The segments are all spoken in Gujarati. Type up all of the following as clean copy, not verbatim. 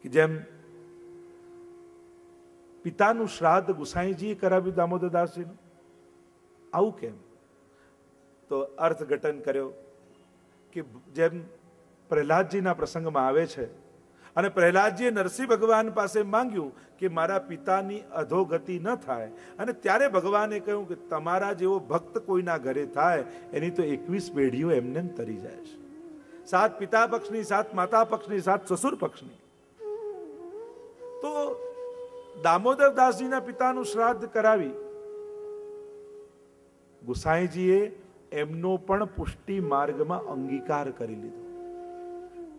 કે જેમ પિતાનું શ્રાદ્ધ ગુસાઈજીએ કરાવ્યું દામોદરદાસજીનું, આવું કેમ? તો અર્થઘટન કર્યો કે જેમ પ્રહલાદજીના પ્રસંગમાં આવે છે, અને પ્રહલાદજીએ નરસિંહ ભગવાન પાસે માંગ્યું કે મારા પિતાની અધોગતિ ન થાય, અને ત્યારે ભગવાને કહ્યું કે તમારા જેવો ભક્ત કોઈના ઘરે થાય એની તો 21 પેઢીઓ એમને તરી જાય છે, 7 પિતા પક્ષની, 7 માતા પક્ષની, 7 સસુર પક્ષની. તો દામોદરદાસજીના પિતાનું શ્રાદ્ધ કરાવી ગુસાઈજીએ એમનો પણ પુષ્ટિ માર્ગમાં અંગીકાર કરી લીધો.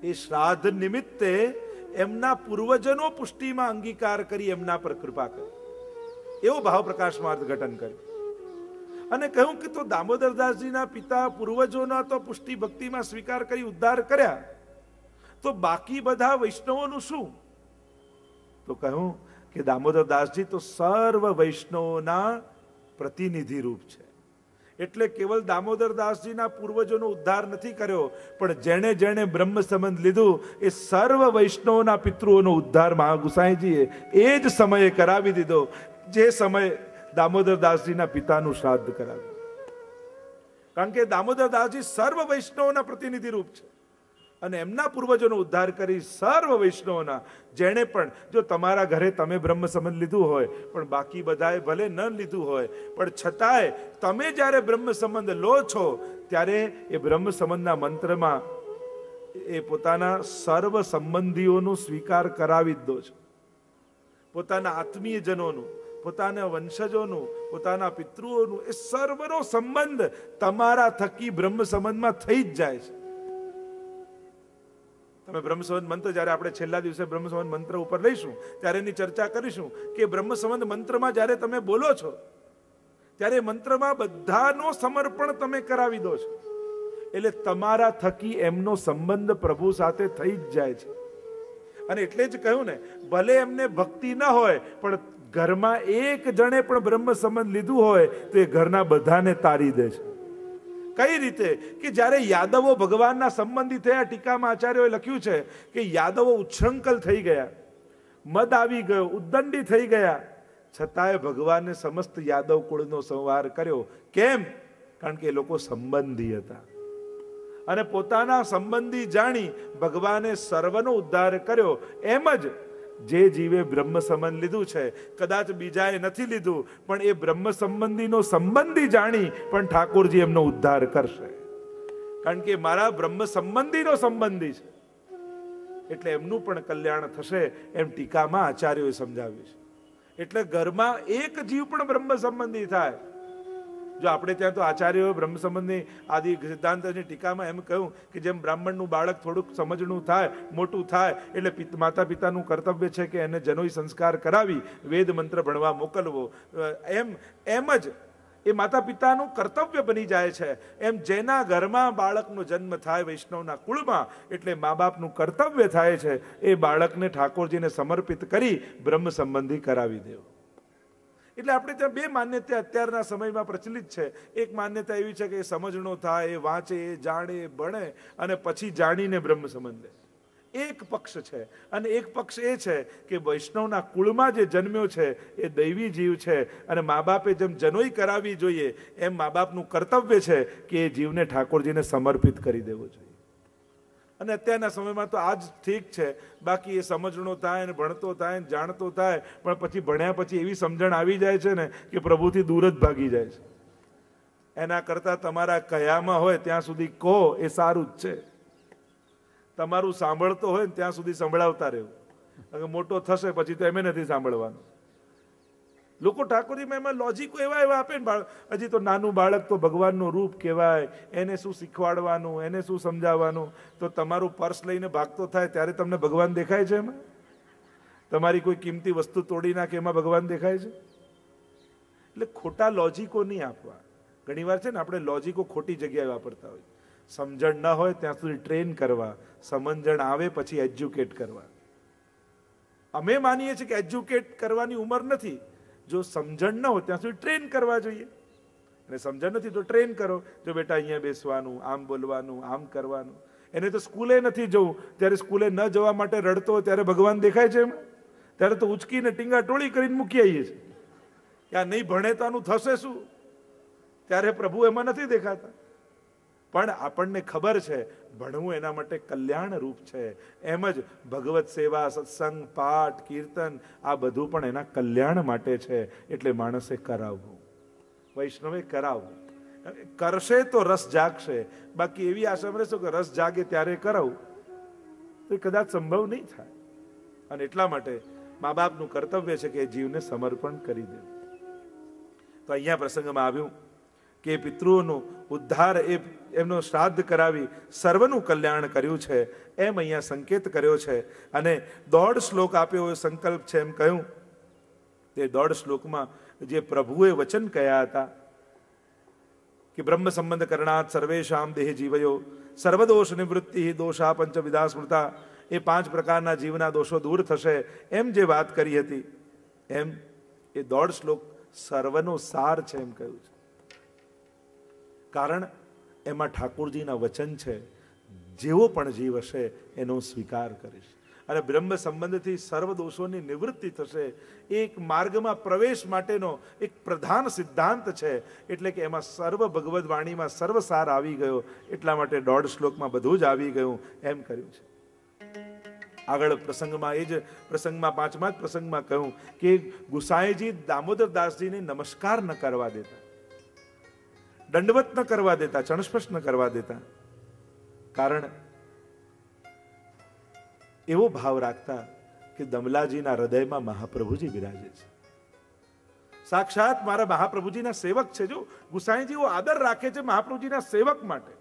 એ શ્રાદ્ધ નિમિત્તે એમના પૂર્વજનો પુષ્ટિમાં અંગીકાર કરી એમના પર કૃપા કરી, એવો ભાવ પ્રકાશમાં અર્થઘટન કર્યું. અને કહ્યું કે તો દામોદરદાસજીના પિતા પૂર્વજોના તો પુષ્ટિ ભક્તિમાં સ્વીકાર કરી ઉદ્ધાર કર્યા, તો બાકી બધા વૈષ્ણવોનું શું? તો કહ્યું કે દામોદરદાસજી તો સર્વ વૈષ્ણવોના પ્રતિનિધિ રૂપ છે. એટલે કેવલ દામોદરદાસજીના પૂર્વજોનો ઉદ્ધાર નથી કર્યો, પણ જેણે જેણે બ્રહ્મ સંબંધ લીધું એ સર્વ વૈષ્ણવોના પિતૃઓનો ઉદ્ધાર મહાગુસાઈજીએ એ જ સમયે કરાવી દીધો, જે સમયે દામોદરદાસજીના પિતાનું શ્રાદ્ધ કરાવ્યું. કારણ કે દામોદરદાસજી સર્વ વૈષ્ણવોના પ્રતિનિધિ રૂપ છે, અને એમના પૂર્વજોનો ઉદ્ધાર કરી સર્વ વૈષ્ણવોના, જેણે પણ, જો તમારા ઘરે તમે બ્રહ્મ સંબંધ લીધું હોય પણ બાકી બધાએ ભલે ન લીધું હોય, પણ છતાંય તમે જ્યારે બ્રહ્મ સંબંધ લો છો ત્યારે એ બ્રહ્મ સંબંધના મંત્રમાં એ પોતાના સર્વ સંબંધીઓનો સ્વીકાર કરાવી જ દો છો. પોતાના આત્મીયજનોનું, પોતાના વંશજોનું, પોતાના પિતૃઓનું, એ સર્વનો સંબંધ તમારા થકી બ્રહ્મ સંબંધમાં થઈ જ જાય છે. તમે બ્રહ્મ સંબંધ મંત્ર, જ્યારે આપણે છેલ્લા દિવસે બ્રહ્મ સંબંધ મંત્ર ઉપર લઈશું ત્યારે એની ચર્ચા કરીશું કે બ્રહ્મ સંબંધ મંત્રમાં જ્યારે તમે બોલો છો ત્યારે મંત્રમાં બધાનો સમર્પણ તમે કરાવી દો છો, એટલે તમારા થકી એમનો સંબંધ પ્રભુ સાથે થઈ જ જાય છે. અને એટલે જ કહ્યું ને, ભલે એમને ભક્તિ ન હોય પણ ઘરમાં એક જણે પણ બ્રહ્મ સંબંધ લીધું હોય તો એ ઘરના બધાને તારી દે છે. કઈ રીતે? કે જ્યારે યાદવો ભગવાનના સંબંધી થયા, ટીકામાં આચાર્યોએ લખ્યું છે કે યાદવો ઉચ્છૃંખલ થઈ ગયા, મદ આવી ગયો, ઉદ્દંડી થઈ ગયા, છતાંય ભગવાને સમસ્ત યાદવ કુળનો સંહાર કર્યો. કેમ? કારણ કે એ લોકો સંબંધી હતા, અને પોતાના સંબંધી જાણી ભગવાને સર્વનો ઉદ્ધાર કર્યો. એમ જ જે જીવે બ્રહ્મ સંબંધ લીધું છે, કદાચ બીજાએ નથી લીધું, પણ એ બ્રહ્મ સંબંધીનો સંબંધી જાણી પણ ઠાકોરજી એમનો ઉદ્ધાર કરશે. કારણ કે મારા બ્રહ્મ સંબંધીનો સંબંધી છે, એટલે એમનું પણ કલ્યાણ થશે, એમ ટીકામાં આચાર્યોએ સમજાવ્યું છે. એટલે ઘરમાં એક જીવ પણ બ્રહ્મ સંબંધી થાય. જો આપણે ત્યાં તો આચાર્યો બ્રહ્મ સંબંધની આદિ સિદ્ધાંતની ટીકામાં એમ કહ્યું કે જેમ બ્રાહ્મણનું બાળક થોડુંક સમજણું થાય, મોટું થાય, એટલે માતા પિતાનું કર્તવ્ય છે કે એને જનોઈ સંસ્કાર કરાવી વેદ મંત્ર ભણવા મોકલવો. એમ જ એ માતા પિતાનું કર્તવ્ય બની જાય છે. એમ જેના ઘરમાં બાળકનો જન્મ થાય વૈષ્ણવના કુળમાં, એટલે મા બાપનું કર્તવ્ય થાય છે એ બાળકને ઠાકોરજીને સમર્પિત કરી બ્રહ્મ સંબંધી કરાવી દેવો. એટલે આપણે ત્યાં બે માન્યતા અત્યારના સમયમાં પ્રચલિત છે. એક માન્યતા એવી છે કે એ સમજણો થાય, એ વાંચે, એ જાણે, એ ભણે, અને પછી જાણીને બ્રહ્મ સંબંધ લે. એક પક્ષ છે. અને એક પક્ષ એ છે કે વૈષ્ણવના કુળમાં જે જન્મ્યો છે એ દૈવી જીવ છે, અને મા બાપે જેમ જનોઈ કરાવી જોઈએ એમ મા બાપનું કર્તવ્ય છે કે એ જીવને ઠાકોરજીને સમર્પિત કરી દેવો જોઈએ. અને અત્યારના સમયમાં તો આ જ ઠીક છે. બાકી એ સમજણો થાય ને ભણતો થાય ને જાણતો થાય, પણ પછી ભણ્યા પછી એવી સમજણ આવી જાય છે ને કે પ્રભુથી દૂર જ ભાગી જાય છે. એના કરતા તમારા કયામાં હોય ત્યાં સુધી કહો એ સારું જ છે. તમારું સાંભળતો હોય ને ત્યાં સુધી સંભળાવતા રહેવું. મોટો થશે પછી તો એમે નથી સાંભળવાનું. લોકો ઠાકોરજીમાં એમાં લોજિકો એવા આપે ને, હજી તો નાનું બાળક તો ભગવાનનું રૂપ કહેવાય, એને શું શીખવાડવાનું, એને શું સમજાવવાનું. તો તમારું પર્સ લઈને ભાગતો થાય ત્યારે તમને ભગવાન દેખાય છે? એમાં તમારી કોઈ કિંમતી વસ્તુ તોડી નાખે એમાં ભગવાન દેખાય છે? એટલે ખોટા લોજિકો નહીં આપવા. ઘણીવાર છે ને આપણે લોજિકો ખોટી જગ્યાએ વાપરતા હોય. સમજણ ન હોય ત્યાં સુધી ટ્રેન કરવા, સમજણ આવે પછી એજ્યુકેટ કરવા. અમે માનીએ છીએ કે એજ્યુકેટ કરવાની ઉંમર નથી. જો સમજણ ન હોય ત્યાં સુધી ટ્રેન કરવા જોઈએ, અને સમજણ નથી તો ટ્રેન કરો. જો બેટા અહીંયા બેસવાનું, આમ બોલવાનું, આમ કરવાનું. એને તો સ્કૂલે નથી જવું, ત્યારે સ્કૂલે ન જવા માટે રડતો હોય ત્યારે ભગવાન દેખાય છે એમ? ત્યારે તો ઉચકીને ટીંગા ટોળી કરીને મૂકી આવીએ છીએ કે આ નહીં ભણે તો આનું થશે શું? ત્યારે પ્રભુ એમાં નથી દેખાતા. પણ આપણને ખબર છે ભણવું એના માટે કલ્યાણ રૂપ છે. એમ જ ભગવત સેવા, સત્સંગ, પાઠ, કીર્તન આ બધું પણ એના કલ્યાણ માટે છે. એટલે માણસે કરાવવું, વૈષ્ણવે કરાવવું. કરશે તો રસ જાગશે. બાકી એવી આશા રહેશો કે રસ જાગે ત્યારે કરાવું તો એ કદાચ સંભવ નહીં થાય. અને એટલા માટે મા બાપનું કર્તવ્ય છે કે જીવને સમર્પણ કરી દે. તો અહીંયા પ્રસંગમાં આવ્યું કે પિતૃઓનું ઉદ્ધાર, એમનો શ્રાદ્ધ કરાવી સર્વનું કલ્યાણ કર્યું છે એમ અહીંયા સંકેત કર્યો છે. અને 1.5 શ્લોક આપ્યો એ સંકલ્પ છે એમ કહ્યું. તે 1.5 શ્લોકમાં જે પ્રભુએ વચન કહ્યા હતા કે બ્રહ્મ સંબંધ કરણાત સર્વેશામ દેહ જીવયો સર્વદોષ નિવૃત્તિ દોષા પંચવિધા સ્મૃતા, એ 5 પ્રકારના જીવના દોષો દૂર થશે એમ જે વાત કરી હતી, એમ એ 1.5 શ્લોક સર્વનો સાર છે એમ કહ્યું છે. કારણ એમાં ઠાકોરજીના વચન છે, જેવો પણ જીવ હશે એનો સ્વીકાર કરીશ. અને બ્રહ્મ સંબંધથી સર્વ દોષોની નિવૃત્તિ થશે. એક માર્ગમાં પ્રવેશ માટેનો એક પ્રધાન સિદ્ધાંત છે. એટલે કે એમાં સર્વ ભગવદ વાણીમાં સર્વસાર આવી ગયો. એટલા માટે 1.5 શ્લોકમાં બધું જ આવી ગયું એમ કર્યું છે. આગળ પ્રસંગમાં એ જ પ્રસંગમાં 5મા જ પ્રસંગમાં કહ્યું કે ગુસાઈજી દામોદરદાસજીને નમસ્કાર ન કરવા દેતા, દંડવત ન કરવા દેતા, ચણસ્પર્શ ન કરવા દેતા. કારણ એવો ભાવ રાખતા કે દમલાજીના હૃદયમાં મહાપ્રભુજી બિરાજે છે, સાક્ષાત મારા મહાપ્રભુજીના સેવક છે. જો ગુસાઈજી આદર રાખે છે મહાપ્રભુજીના સેવક માટે.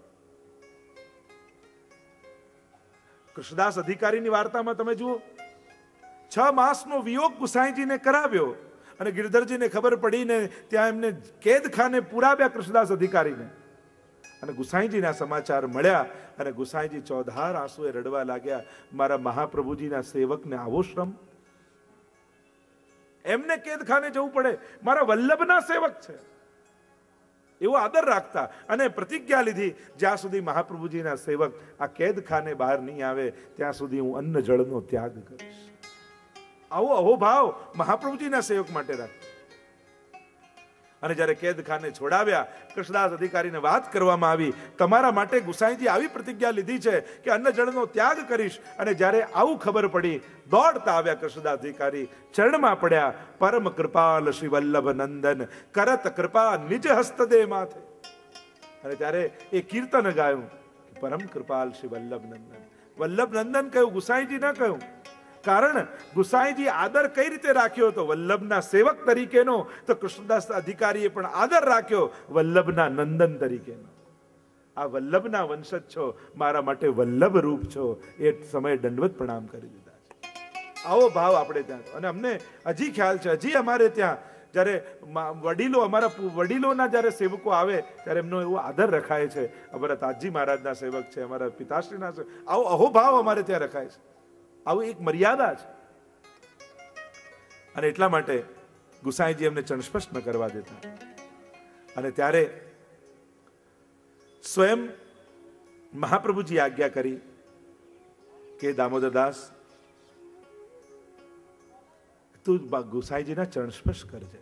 કૃષ્ણદાસ અધિકારીની વાર્તામાં તમે જુઓ, 6 માસનો વિયોગ ગુસાઈજીને કરાવ્યો અને ગિરધરજીને ખબર પડીને ત્યાં એમને કેદખાને પુરાવ્યા કૃષ્ણદાસ અધિકારીને. અને ગુસાઈજીના સમાચાર મળ્યા અને ગુસાઈજી ચોધાર આંસુએ રડવા લાગ્યા, મારા મહાપ્રભુજીના સેવકને આવો શ્રમ, એમને કેદખાને જવું પડે, મારા વલ્લભના સેવક છે. એવો આદર રાખતા અને પ્રતિજ્ઞા લીધી, જ્યાં સુધી મહાપ્રભુજીના સેવક આ કેદખાને બહાર નહીં આવે ત્યાં સુધી હું અન્ન જળનો ત્યાગ કરીશ. આવો અહોભાવ મહાપ્રભુજીના સેવક માટે રાખ. અને જ્યારે કેદખાને છોડાવ્યા, કૃષ્ણદાસ અધિકારીને વાત કરવામાં આવી, તમારા માટે ગુસાઈજી આવી પ્રતિજ્ઞા લીધી છે કે અન્ન જળનો ત્યાગ કરીશ. અને જ્યારે આવું ખબર પડી, દોડતા આવ્યા કૃષ્ણદાસ અધિકારી, ચરણમાં પડ્યા, પરમ કૃપાલ શ્રી વલ્લભ નંદન કરત કૃપા નિજ હસ્તદે માથે. અને ત્યારે એ કીર્તન ગાયું, પરમ કૃપાલ શ્રી વલ્લભ નંદન. વલ્લભ નંદન કહ્યું, ગુસાઈજી ન કહ્યું. કારણ ગુસાઈજી આદર કઈ રીતે રાખ્યો હતો વલ્લભના સેવક તરીકેનો, તો કૃષ્ણદાસ અધિકારીએ પણ આદર રાખ્યો વલ્લભના નંદન તરીકેનો. આ વલ્લભના વંશજ છો, મારા માટે વલ્લભ રૂપ છો. એ સમયે દંડવત પ્રણામ કરી દીધા છે. આવો ભાવ આપણે ત્યાં. અને અમને હજી ખ્યાલ છે, હજી અમારે ત્યાં જ્યારે વડીલો, અમારા વડીલોના જ્યારે સેવકો આવે ત્યારે એમનો એવો આદર રખાય છે. અમારા તાજી મહારાજના સેવક છે, અમારા પિતાશ્રીના સેવક, આવો અહોભાવ અમારે ત્યાં રખાય છે. આવું એક મર્યાદા છે. અને એટલા માટે ગુસાઈજી એમને ચણસ્પર્શ ન કરવા દેતા. અને ત્યારે સ્વયં મહાપ્રભુજી આજ્ઞા કરી કે દામોદરદાસ તું ગુસાઈજીના ચરણસ્પર્શ કરજે.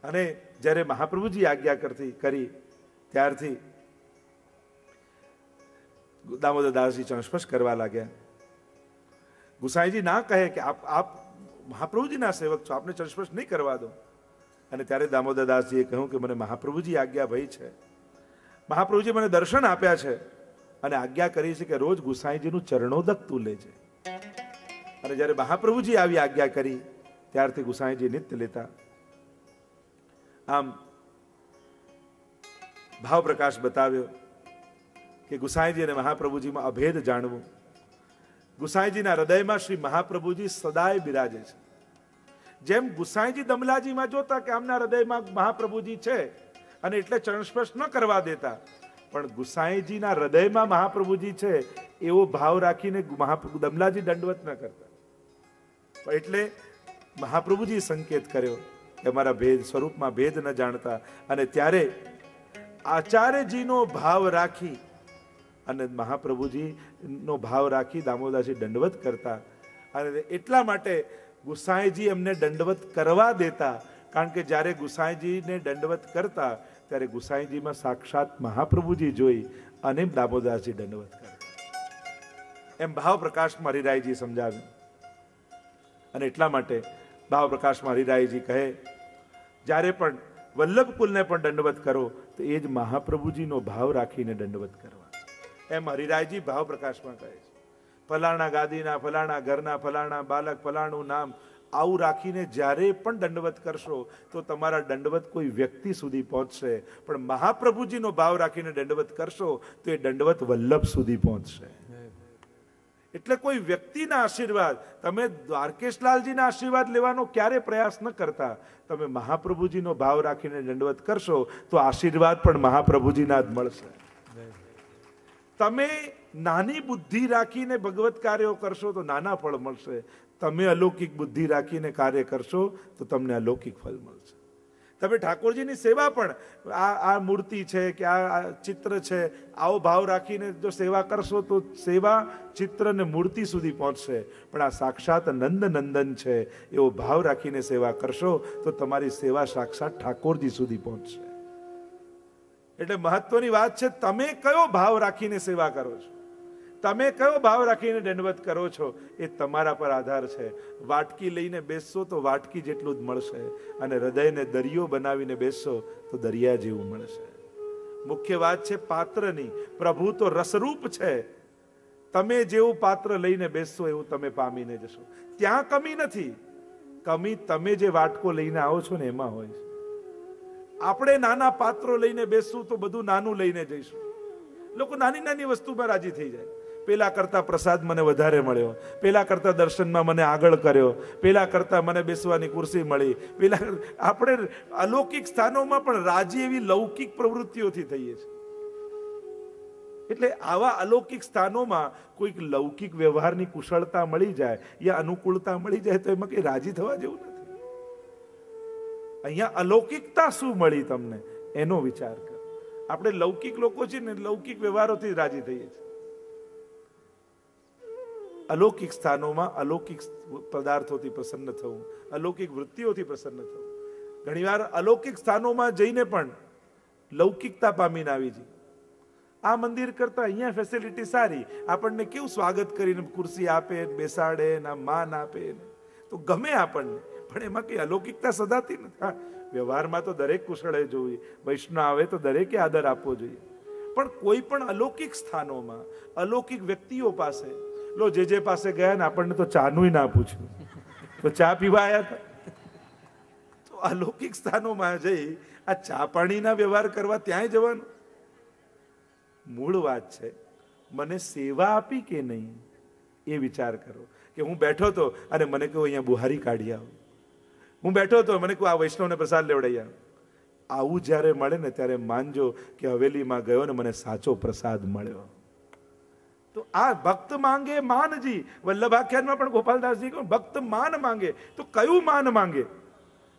અને જ્યારે મહાપ્રભુજી આજ્ઞા કરી ત્યારથી દામોદરદાસજી ચરણસ્પર્શ કરવા લાગ્યા. ગુસાઈજી ના કહે કે આપ મહાપ્રભુજીના સેવક છો, આપને ચરણસ્પર્શ નહીં કરવા દો. અને ત્યારે દામોદરદાસજીએ કહ્યું કે મને મહાપ્રભુજી આજ્ઞા ભઈ છે, મહાપ્રભુજી મને દર્શન આપ્યા છે અને આજ્ઞા કરી છે કે રોજ ગુસાઈજીનું ચરણોદક તું લેજે. અને જ્યારે મહાપ્રભુજી આવી આજ્ઞા કરી ત્યારથી ગુસાઈજી નિત્ય લેતા. આમ ભાવ પ્રકાશ બતાવ્યો કે ગુસાઈજી અને મહાપ્રભુજીમાં અભેદ જાણવું. ગુસાઈજીના હૃદયમાં શ્રી મહાપ્રભુજી સદાય બિરાજે છે. જેમ ગુસાઈજી દમલાજીમાં જોતા કે આમના હૃદયમાં મહાપ્રભુજી છે અને એટલે ચરણસ્પર્શ ન કરવા દેતા, પણ ગુસાઈજીના હૃદયમાં મહાપ્રભુજી છે એવો ભાવ રાખીને દમલાજી દંડવત ન કરતા. એટલે મહાપ્રભુજી સંકેત કર્યો કે અમારા ભેદ સ્વરૂપમાં ભેદ ન જાણતા. અને ત્યારે આચાર્યજીનો ભાવ રાખી અને મહાપ્રભુજીનો ભાવ રાખી દામોદરજી દંડવત કરતા. અને એટલા માટે ગુસાઈજી એમને દંડવત કરવા દેતા, કારણ કે જ્યારે ગુસાઈજીને દંડવત કરતા ત્યારે ગુસાઈજીમાં સાક્ષાત મહાપ્રભુજી જોઈ અને દામોદરજી દંડવત કરતા. એમ ભાવ પ્રકાશમાં હરિરાયજી સમજાવ્યું. અને એટલા માટે ભાવ પ્રકાશમાં હરિરાયજી કહે, જ્યારે પણ વલ્લભ કુલને પણ દંડવત કરો તો એ જ મહાપ્રભુજીનો ભાવ રાખીને દંડવત કરવા. એમ હરિરાયજી ભાવ પ્રકાશમાં કહે છે. ફલાણા ગાદીના, ફલાણા ઘરના, ફલાણા બાલક, ફલાણું નામ, આવું રાખીને જ્યારે પણ દંડવત કરશો તો તમારા દંડવત કોઈ વ્યક્તિ સુધી પહોંચશે, પણ મહાપ્રભુજીનો ભાવ રાખીને દંડવત કરશો તો એ દંડવત વલ્લભ સુધી પહોંચશે. એટલે કોઈ વ્યક્તિના આશીર્વાદ, તમે દ્વારકેશલાલજીના આશીર્વાદ લેવાનો ક્યારે પ્રયાસ ન કરતા. તમે મહાપ્રભુજીનો ભાવ રાખીને દંડવત કરશો તો આશીર્વાદ પણ મહાપ્રભુજીના જ મળશે. તમે નાની બુદ્ધિ રાખીને ભગવત કાર્યો કરશો તો નાના ફળ મળશે. તમે અલૌકિક બુદ્ધિ રાખીને કાર્ય કરશો તો તમને અલૌકિક ફળ મળશે. તમે ઠાકોરજીની સેવા પણ આ મૂર્તિ છે કે આ ચિત્ર છે, આવો ભાવ રાખીને જો સેવા કરશો તો સેવા ચિત્ર ને મૂર્તિ સુધી પહોંચશે. પણ આ સાક્ષાત નંદ નંદન છે એવો ભાવ રાખીને સેવા કરશો તો તમારી સેવા સાક્ષાત ઠાકોરજી સુધી પહોંચશે. એટલે મહત્વની વાત છે, તમે કયો ભાવ રાખીને સેવા કરો છો, તમે કયો ભાવ રાખીને દંડવત કરો છો એ તમારા પર આધાર છે. વાટકી લઈને બેસશો તો વાટકી જેટલું જ મળશે, અને હૃદયને દરિયો બનાવીને બેસશો તો દરિયા જેવું મળશે. મુખ્ય વાત છે પાત્રની. પ્રભુ તો રસરૂપ છે. તમે જેવું પાત્ર લઈને બેસશો એવું તમે પામીને જશો. ત્યાં કમી નથી. કમી તમે જે વાટકો લઈને આવો છો ને એમાં હોય છે. આપણે નાના પાત્રો લઈને બેસશું તો બધું નાનું લઈને જઈશું. લોકો નાની નાની વસ્તુમાં રાજી થઈ જાય. પેલા કરતા પ્રસાદ મને વધારે મળ્યો, પેલા કરતા દર્શનમાં મને આગળ કર્યો, પેલા કરતા મને બેસવાની ખુરશી મળી, પેલા આપણે અલૌકિક સ્થાનોમાં પણ રાજી એવી લૌકિક પ્રવૃત્તિઓથી થઈએ છીએ. એટલે આવા અલૌકિક સ્થાનોમાં કોઈક લૌકિક વ્યવહારની કુશળતા મળી જાય યા અનુકૂળતા મળી જાય તો એમાં કઈ રાજી થવા જેવું નથી. અહીંયા અલૌકિકતા શું મળી તમને એનો વિચાર કરો. આપણે લૌકિક લોકો છીએ ને, લૌકિક વ્યવહારોથી રાજી થઈએ છીએ. અલૌકિક સ્થાનોમાં અલૌકિક પદાર્થોથી પ્રસન્ન થવું, અલૌકિક વૃત્તિઓથી પ્રસન્ન થવું. ઘણીવાર અલૌકિક સ્થાનોમાં જઈને પણ લૌકિકતા પામીને આવી જઈએ. આ મંદિર કરતા અહીંયા ફેસિલિટી સારી, આપણને કેવું સ્વાગત કરીને ખુરશી આપે, બેસાડે, માન આપે તો ગમે આપણને. પણ એમાં કઈ અલૌકિકતા સદાતી નથી. વ્યવહારમાં તો દરેક કુશળે જોવી, વૈષ્ણવ આવે તો દરેકે આદર આપવો જોઈએ. પણ કોઈ પણ અલૌકિક સ્થાનોમાં અલૌકિક વ્યક્તિઓ પાસે, લો જે પાસે ગયા ને આપણને તો ચાનું ના પૂછ્યું, તો ચા પીવા આવ્યા હતા. તો અલૌકિક સ્થાનોમાં જઈ આ ચા પાણીના વ્યવહાર કરવા ત્યાંય જવાનું. મૂળ વાત છે મને સેવા આપી કે નહીં એ વિચાર કરો. કે હું બેઠો તો અને મને કહું અહીંયા બુહારી કાઢી આવો, હું બેઠો તો મને કહું આ વૈષ્ણવને પ્રસાદ લેવડાવી આવો. આવું જ્યારે મળે ને ત્યારે માનજો કે હવેલીમાં ગયો ને મને સાચો પ્રસાદ મળ્યો. તો આ ભક્ત માંગે માનજી. વલ્લભાખ્યાનમાં પણ ગોપાલદાસજી કહ્યું ભક્ત માન માંગે. તો કયું માન માંગે?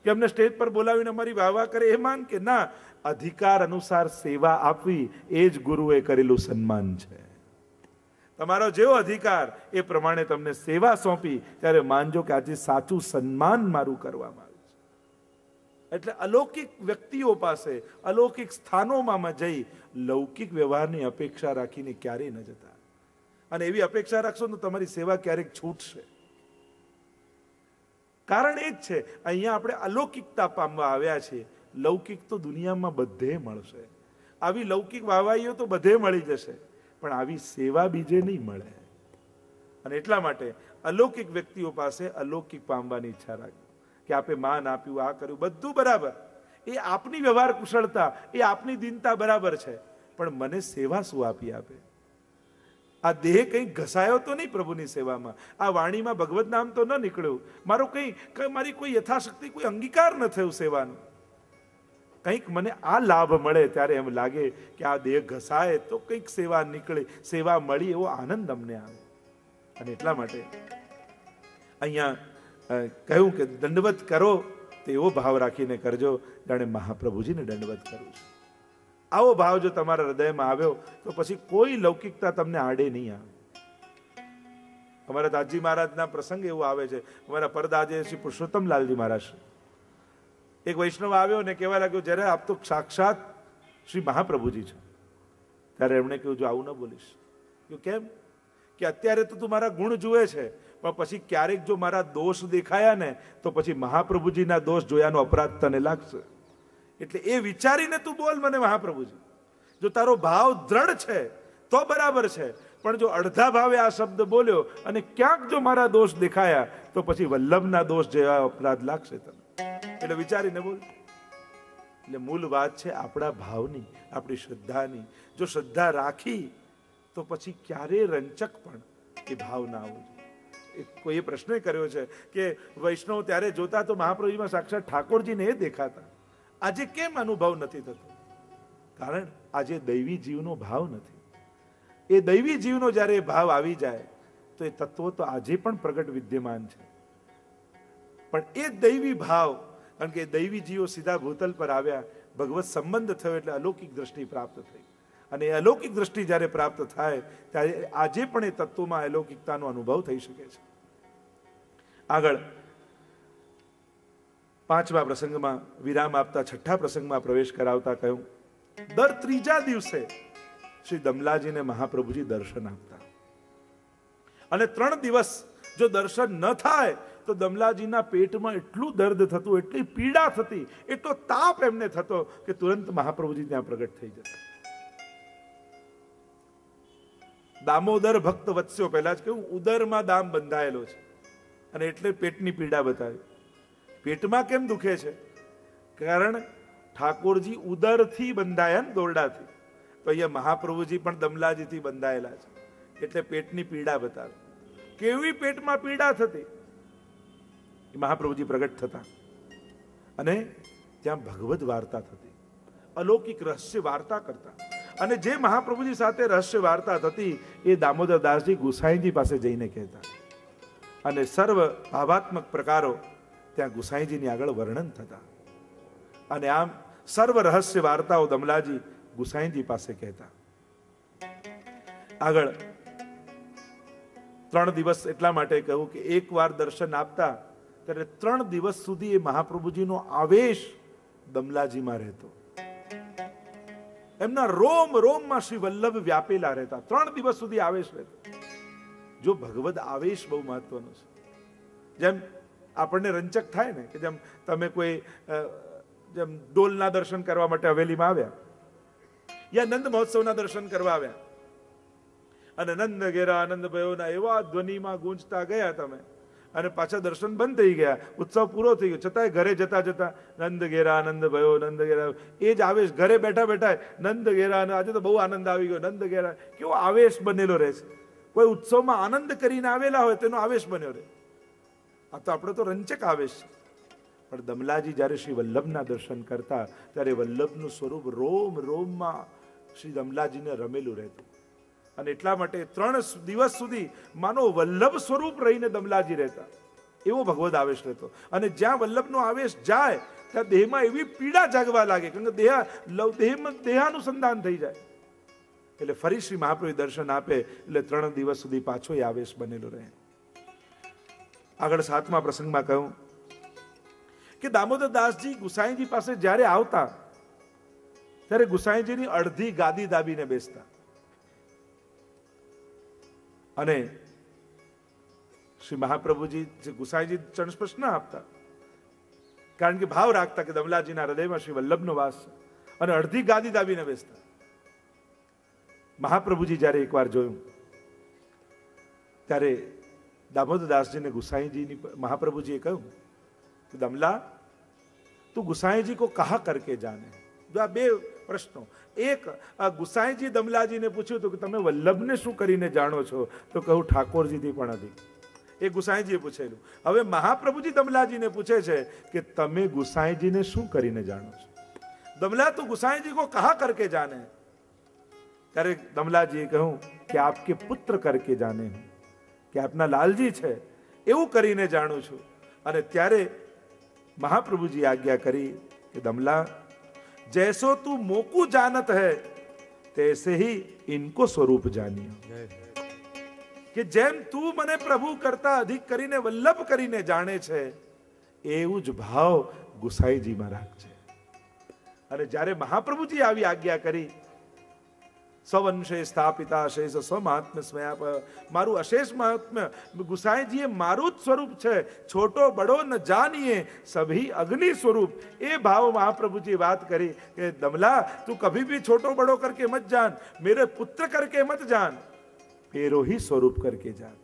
કે અમને સ્ટેજ પર બોલાવીને અમારી વાહ કરે એ માન, કે ના, અધિકાર અનુસાર સેવા આપવી એ જ ગુરુએ કરેલું સન્માન છે. તમારો જેવો અધિકાર એ પ્રમાણે તમને સેવા સોંપી ત્યારે માનજો કે આજે સાચું સન્માન મારું કરવામાં આવ્યું છે. એટલે અલૌકિક વ્યક્તિઓ પાસે અલૌકિક સ્થાનોમાં જઈ લૌકિક વ્યવહારની અપેક્ષા રાખીને ક્યારેય ન જતા. અને એવી અપેક્ષા રાખશો તો તમારી સેવા ક્યારેક છૂટશે. કારણ એ જ છે અહીંયા આપણે અલૌકિકતા પામવા આવ્યા છીએ. લૌકિક તો દુનિયામાં બધે મળશે, આવી લૌકિક વાહવાઈઓ તો બધે મળી જશે, પણ આવી સેવા બીજે નહીં મળે. અને એટલા માટે અલૌકિક વ્યક્તિઓ પાસે અલૌકિક પામવાની ઈચ્છા રાખજો. કે આપે માન આપ્યું, આ કર્યું, બધું બરાબર, એ આપની વ્યવહાર કુશળતા, એ આપની દીનતા બરાબર છે, પણ મને સેવા શું આપી આપે? આ દેહ કંઈ ઘસાયો તો નહીં પ્રભુની સેવામાં, આ વાણીમાં ભગવત નામ તો ન નીકળ્યું, મારો મારી કોઈ યથાશક્તિ કોઈ અંગીકાર ન થયું સેવાનું. કંઈક મને આ લાભ મળે ત્યારે એમ લાગે કે આ દેહ ઘસાય તો કંઈક સેવા નીકળે, સેવા મળી એવો આનંદ અમને આવે. અને એટલા માટે અહીંયા કહ્યું કે દંડવત કરો તો એવો ભાવ રાખીને કરજો જાણે મહાપ્રભુજીને દંડવત કરું છું. આવો ભાવ જો તમારા હૃદયમાં આવ્યો તો પછી કોઈ લૌકિકતા તમને આડે નહીં આવે. અમારા દાદજી મહારાજના પ્રસંગ એવું આવે છે. અમારા પરદાદે શ્રી પુરુષોત્તમલાલજી મહારાજ એક વૈષ્ણવ આવ્યો ને કહેવા લાગ્યો, જ્યારે આપ તો સાક્ષાત શ્રી મહાપ્રભુજી છો. ત્યારે એમણે કહ્યું, જો આવું ન બોલીશ. કેમ? કે અત્યારે તો તું મારા ગુણ જુએ છે, પણ પછી ક્યારેક જો મારા દોષ દેખાયા ને તો પછી મહાપ્રભુજીના દોષ જોયાનો અપરાધ તને લાગશે. એટલે એ વિચારીને તું બોલ મને મહાપ્રભુજી. જો તારો ભાવ દ્રઢ છે તો બરાબર છે, પણ જો અડધા ભાવે આ શબ્દ બોલ્યો અને ક્યાંક જો મારા દોષ દેખાયા તો પછી વલ્લભના દોષ જેવા અપરાધ લાગશે તને. એટલે વિચારીને બોલ. એટલે મૂળ વાત છે આપણા ભાવની, આપણી શ્રદ્ધાની. જો શ્રદ્ધા રાખી તો પછી ક્યારેય રંચક પણ એ ભાવ ના આવવો જોઈએ. કોઈએ પ્રશ્ન કર્યો છે કે વૈષ્ણવ ત્યારે જોતા તો મહાપ્રભુજીમાં સાક્ષાત ઠાકોરજીને એ દેખાતા, આજે કેમ અનુભવ નથી થતો? કારણ આજે દૈવી જીવનો ભાવ નથી. એ દૈવી જીવનો જ્યારે ભાવ આવી જાય તો એ તત્વો તો આજે પણ પ્રગટ વિદ્યમાન છે, પણ એ દૈવી ભાવ, કારણ કે દૈવી જીવો સીધા ભૂતલ પર આવ્યા, ભગવત સંબંધ થયો એટલે અલૌકિક દ્રષ્ટિ પ્રાપ્ત થઈ. અને એ અલૌકિક દ્રષ્ટિ જ્યારે પ્રાપ્ત થાય ત્યારે આજે પણ એ તત્વોમાં અલૌકિકતાનો અનુભવ થઈ શકે છે. આગળ 5મા પ્રસંગમાં વિરામ આપતા 6ઠા પ્રસંગમાં પ્રવેશ કરાવતા કહ્યું, દર 3જા દિવસે શ્રી દમલાજીને મહાપ્રભુજી દર્શન આપતા. અને 3 દિવસ જો દર્શન ન થાય તો દમલાજીના પેટમાં એટલું દર્દ થતું, એટલી પીડા થતી, એટલો તાપ એમને થતો કે તુરંત મહાપ્રભુજી ત્યાં પ્રગટ થઈ જતા. દામોદર ભક્ત વત્સ્યો, પહેલા જ કહ્યું ઉદરમાં દામ બંધાયેલો છે અને એટલે પેટની પીડા બતાવી. પેટમાં કેમ દુખે છે? કારણ ઠાકોરજી ઉદરથી બંધાયા ને દોરડાથી, તો અહીંયા મહાપ્રભુજી પણ દમલાજીથી બંધાયેલા છે એટલે પેટની પીડા બતાવે. કેવી પેટમાં પીડા થતી, મહાપ્રભુજી પ્રગટ થતા અને ત્યાં ભગવદ વાર્તા થતી, અલૌકિક રહસ્ય વાર્તા કરતા. અને જે મહાપ્રભુજી સાથે રહસ્ય વાર્તા થતી એ દામોદર દાસજી ગુસાઈજી પાસે જઈને કહેતા અને સર્વ ભાવાત્મક પ્રકારો ત્યાં ગુસાઈજીની આગળ વર્ણન થતા. અને આમ સર્વ રહસ્ય વાર્તાઓ દમલાજી ગુસાઈજી પાસે કહેતા. આગળ 3 દિવસ એટલા માટે કહ્યું કે એકવાર દર્શન આપતા ત્યારે 3 દિવસ સુધી એ મહાપ્રભુજીનો આવેશ દમલાજીમાં રહેતો. એમના રોમ રોમમાં શ્રી વલ્લભ વ્યાપેલા રહેતા. 3 દિવસ સુધી આવેશ રહેતો. જો ભગવદ આવેશ બહુ મહત્વનો છે. જેમ આપણને રંચક થાય ને કે જેમ તમે કોઈ જેમ ડોલના દર્શન કરવા માટે હવેલીમાં આવ્યા યા નંદ મહોત્સવના દર્શન કરવા આવ્યા અને નંદ ઘેરા આનંદ ભયોના એવા ધ્વનિમાં ગૂંજતા ગયા તમે અને પાછા દર્શન બંધ થઈ ગયા, ઉત્સવ પૂરો થઈ ગયો, છતાંય ઘરે જતા જતા નંદ ઘેરા આનંદ ભયો, નંદ ઘેરા, એ જ આવેશ ઘરે બેઠા બેઠા નંદ ઘેરા. આજે તો બહુ આનંદ આવી ગયો, નંદ ઘેરા, કેવો આવેશ બનેલો રહે છે. કોઈ ઉત્સવમાં આનંદ કરીને આવેલા હોય તેનો આવેશ બન્યો રહે. આ તો આપણે તો રંચક આવેશ છે. પણ દમલાજી જ્યારે શ્રી વલ્લભના દર્શન કરતા ત્યારે વલ્લભનું સ્વરૂપ રોમ રોમમાં શ્રી દમલાજીને રમેલું રહેતું. અને એટલા માટે 3 દિવસ સુધી માનો વલ્લભ સ્વરૂપ રહીને દમલાજી રહેતા, એવો ભગવદ આવેશ રહેતો. અને જ્યાં વલ્લભનો આવેશ જાય ત્યાં દેહમાં એવી પીડા જાગવા લાગે, કારણ કે દેહમાં દેહાનુસંધાન થઈ જાય. એટલે ફરી શ્રી મહાપ્રભુ દર્શન આપે એટલે 3 દિવસ સુધી પાછો એ આવેશ બનેલો રહે. આગળ 7મા પ્રસંગમાં કહ્યું કે દામોદર દાસજી ગુસાઈજી પાસે જ્યારે આવતા ત્યારે ગુસાઈજીની અડધી ગાદી દાબીને બેસતા અને શ્રી મહાપ્રભુજી ગુસાઈજી ચરણ સ્પર્શ ન આપતા, કારણ કે ભાવ રાખતા કે દમલાજીના હૃદયમાં શ્રી વલ્લભનો વાસ છે, અને અડધી ગાદી દાબીને બેસતા. મહાપ્રભુજી જ્યારે એકવાર જોયું ત્યારે દામોદર દાસજીને ગુસાઈજીની મહાપ્રભુજીએ કહ્યું કે દમલા તું ગુસાઈજી को कहा करके जाने. જો આ 2 પ્રશ્નો. એક, ગુસાઈજી દમલાજીને પૂછ્યું હતું કે તમે વલ્લભને શું કરીને જાણો છો? તો કહું ઠાકોરજીથી પણ અધિક. એ ગુસાઈજીએ પૂછેલું. હવે મહાપ્રભુજી દમલાજીને પૂછે છે કે તમે ગુસાઈજીને શું કરીને જાણો છો? દમલા તું ગુસાઈજી को कहा करके जाने. ત્યારે દમલાજીએ કહ્યું કે આપકે પુત્ર કરકે જાને હું, કે આપના લાલજી છે એવું કરીને જાણું છું. અને ત્યારે મહાપ્રભુજી આજ્ઞા કરી કે દમલા जैसो तू मोकू जानत है तैसे ही इनको स्वरूप जानियो। કે જેમ તું મને પ્રભુ કરતા અધિક કરીને વલ્લભ કરીને જાણે છે એવું જ ભાવ ગુસાઈજીમાં રાખજે. અને જ્યારે મહાપ્રભુજી આવી આજ્ઞા કરી, સ્વંશે સ્થાપિતા શેષ સ્વમાત્મ સ્મયાપ, મારું અશેષ મહાત્મ્ય ગુસાઈજીએ મારું જ સ્વરૂપ છે, છોટો બડો ન જાનીએ સભી અગ્નિ સ્વરૂપ. એ ભાવ મહાપ્રભુજી વાત કરી કે દમલા તું કભી ભી છોટો બડો કરકે મત જાન, મેરે પુત્ર કરકે મત જાન, મેરો ही સ્વરૂપ કરકે જાન.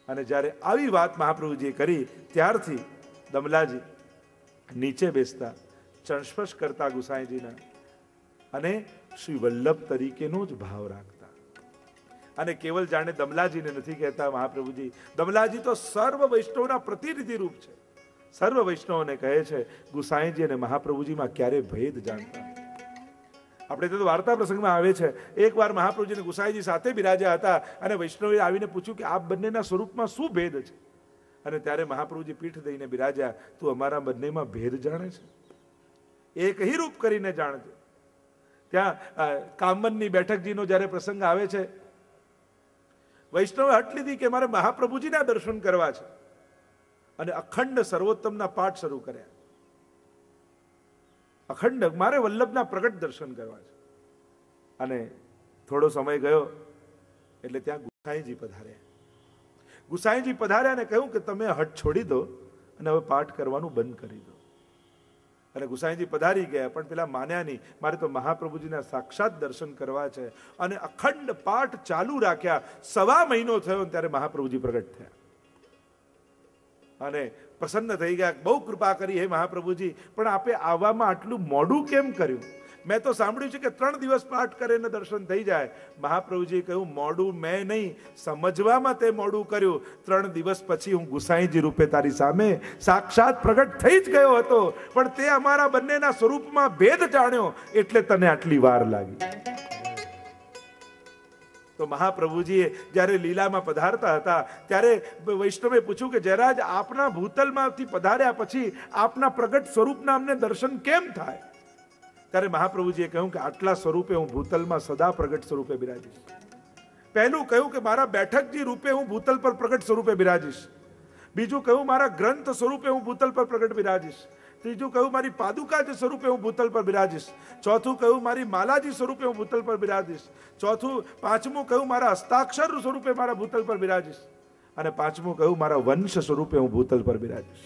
અને જ્યારે આવી વાત મહાપ્રભુજીએ કરી ત્યારથી દમલાજી નીચે બેસતા, ચણસ્પર્શ કરતા ગુસાઈજીના, અને શ્રી વલ્લભ તરીકેનો જ ભાવ રાખતા. અને કેવલ જાણે દમલાજીને નથી કહેતા મહાપ્રભુજી, દમલાજી તો સર્વ વૈષ્ણવના પ્રતિનિધિ રૂપ છે. સર્વ વૈષ્ણવને કહે છે ગુસાઈજી અને મહાપ્રભુજીમાં ક્યારે ભેદ જાણતા. આપણે તો વાર્તા પ્રસંગમાં આવે છે, એકવાર મહાપ્રભુજી અને ગુસાઈજી સાથે બિરાજ્યા હતા અને વૈષ્ણવે આવીને પૂછ્યું કે આપ બંનેના સ્વરૂપમાં શું ભેદ છે. અને ત્યારે મહાપ્રભુજી પીઠ દઈને બિરાજ્યા, તું અમારા બંનેમાં ભેદ જાણે છે, એક ही રૂપ કરીને જાણજે. ત્યાં કામનની બેઠકજીનો જ્યારે પ્રસંગ આવે છે, વૈષ્ણવે હટ લીધી કે મારે મહાપ્રભુજીના દર્શન કરવા છે, અને અખંડ સર્વોત્તમના પાઠ શરૂ કર્યા. અખંડ મારે વલ્લભના પ્રગટ દર્શન કરવા છે. અને થોડો સમય ગયો એટલે ત્યાં ગુસાઈજી પધાર્યા. ગુસાઈજી પધાર્યા અને કહ્યું કે તમે હઠ છોડી દો અને હવે પાઠ કરવાનું બંધ કરી દો. અને ગુસાઈજી પધારી ગયા, પણ પેલા માન્યા નહીં, મારે તો મહાપ્રભુજીના સાક્ષાત દર્શન કરવા છે. અને અખંડ પાઠ ચાલુ રાખ્યા. 1.5 મહિનો થયો ત્યારે મહાપ્રભુજી પ્રગટ થયા અને પ્રસન્ન થઈ ગયા. બહુ કૃપા કરી હે મહાપ્રભુજી, પણ આપે આવવામાં આટલું મોડું કેમ કર્યું? મેં તો સાંભળ્યું છે કે 3 દિવસ પાઠ કરે ને દર્શન થઈ જાય. મહાપ્રભુજીએ કહ્યું મોડું મેં નહીં, સમજવામાં તે મોડું કર્યું. 3 દિવસ પછી હું ગુસાઈજી રૂપે તારી સામે સાક્ષાત પ્રગટ થઈ જ ગયો હતો, પણ તે અમારા બંનેના સ્વરૂપમાં ભેદ જાણ્યો એટલે તને આટલી વાર લાગી. તો મહાપ્રભુજીએ જ્યારે લીલામાં પધારતા હતા ત્યારે વૈષ્ણવે પૂછ્યું કે જયરાજ આપના ભૂતલમાંથી પધાર્યા પછી આપના પ્રગટ સ્વરૂપના અમને દર્શન કેમ થાય? ત્યારે મહાપ્રભુજીએ કહ્યું કે આટલા સ્વરૂપે હું ભૂતલમાં સદા પ્રગટ સ્વરૂપે બિરાજીશ. પહેલું કહ્યું કે મારા બેઠકજી રૂપે હું ભૂતલ પર પ્રગટ સ્વરૂપે બિરાજીશ. બીજું કહ્યું મારા ગ્રંથ સ્વરૂપે હું ભૂતલ પર પ્રગટ બિરાજીશ. ત્રીજું કહ્યું મારી પાદુકાજી સ્વરૂપે હું ભૂતલ પર બિરાજીશ. ચોથું કહ્યું મારી માલાજી સ્વરૂપે હું ભૂતલ પર બિરાજીશ. પાંચમું કહ્યું મારા હસ્તાક્ષર સ્વરૂપે મારા ભૂતલ પર બિરાજીશ. અને પાંચમું કહ્યું મારા વંશ સ્વરૂપે હું ભૂતલ પર બિરાજીશ.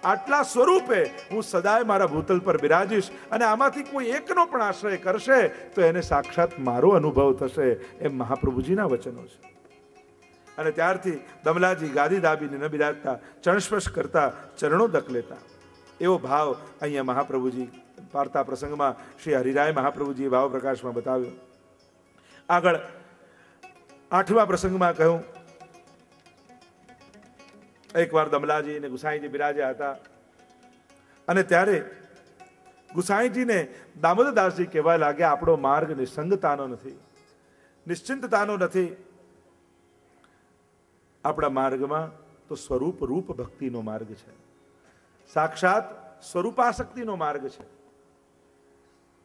આટલા સ્વરૂપે હું સદાય મારા ભૂતલ પર બિરાજીશ, અને આમાંથી કોઈ એકનો પણ આશ્રય કરશે તો એને સાક્ષાત મારો અનુભવ થશે, એમ મહાપ્રભુજીના વચનો છે. અને ત્યારથી દમલાજી ગાદી દાબીને ન બિરાજતા, ચણસ્પર્શ કરતા, ચરણો દક લેતા. એવો ભાવ અહીંયા મહાપ્રભુજી વાર્તા પ્રસંગમાં શ્રી હરિરાય મહાપ્રભુજીએ ભાવ પ્રકાશમાં બતાવ્યો. આગળ 8મા પ્રસંગમાં કહ્યું, એકવાર દમલાજી અને ગુસાઈજી બિરાજ્યા હતા અને ત્યારે ગુસાઈજીને દામોદરદાસજી કહેવા લાગ્યા, આપણો માર્ગ નિસંગતાનો નથી, નિશ્ચિંતતાનો નથી. આપણા માર્ગમાં તો સ્વરૂપ રૂપ ભક્તિનો માર્ગ છે, સાક્ષાત સ્વરૂપાસક્તિનો માર્ગ છે.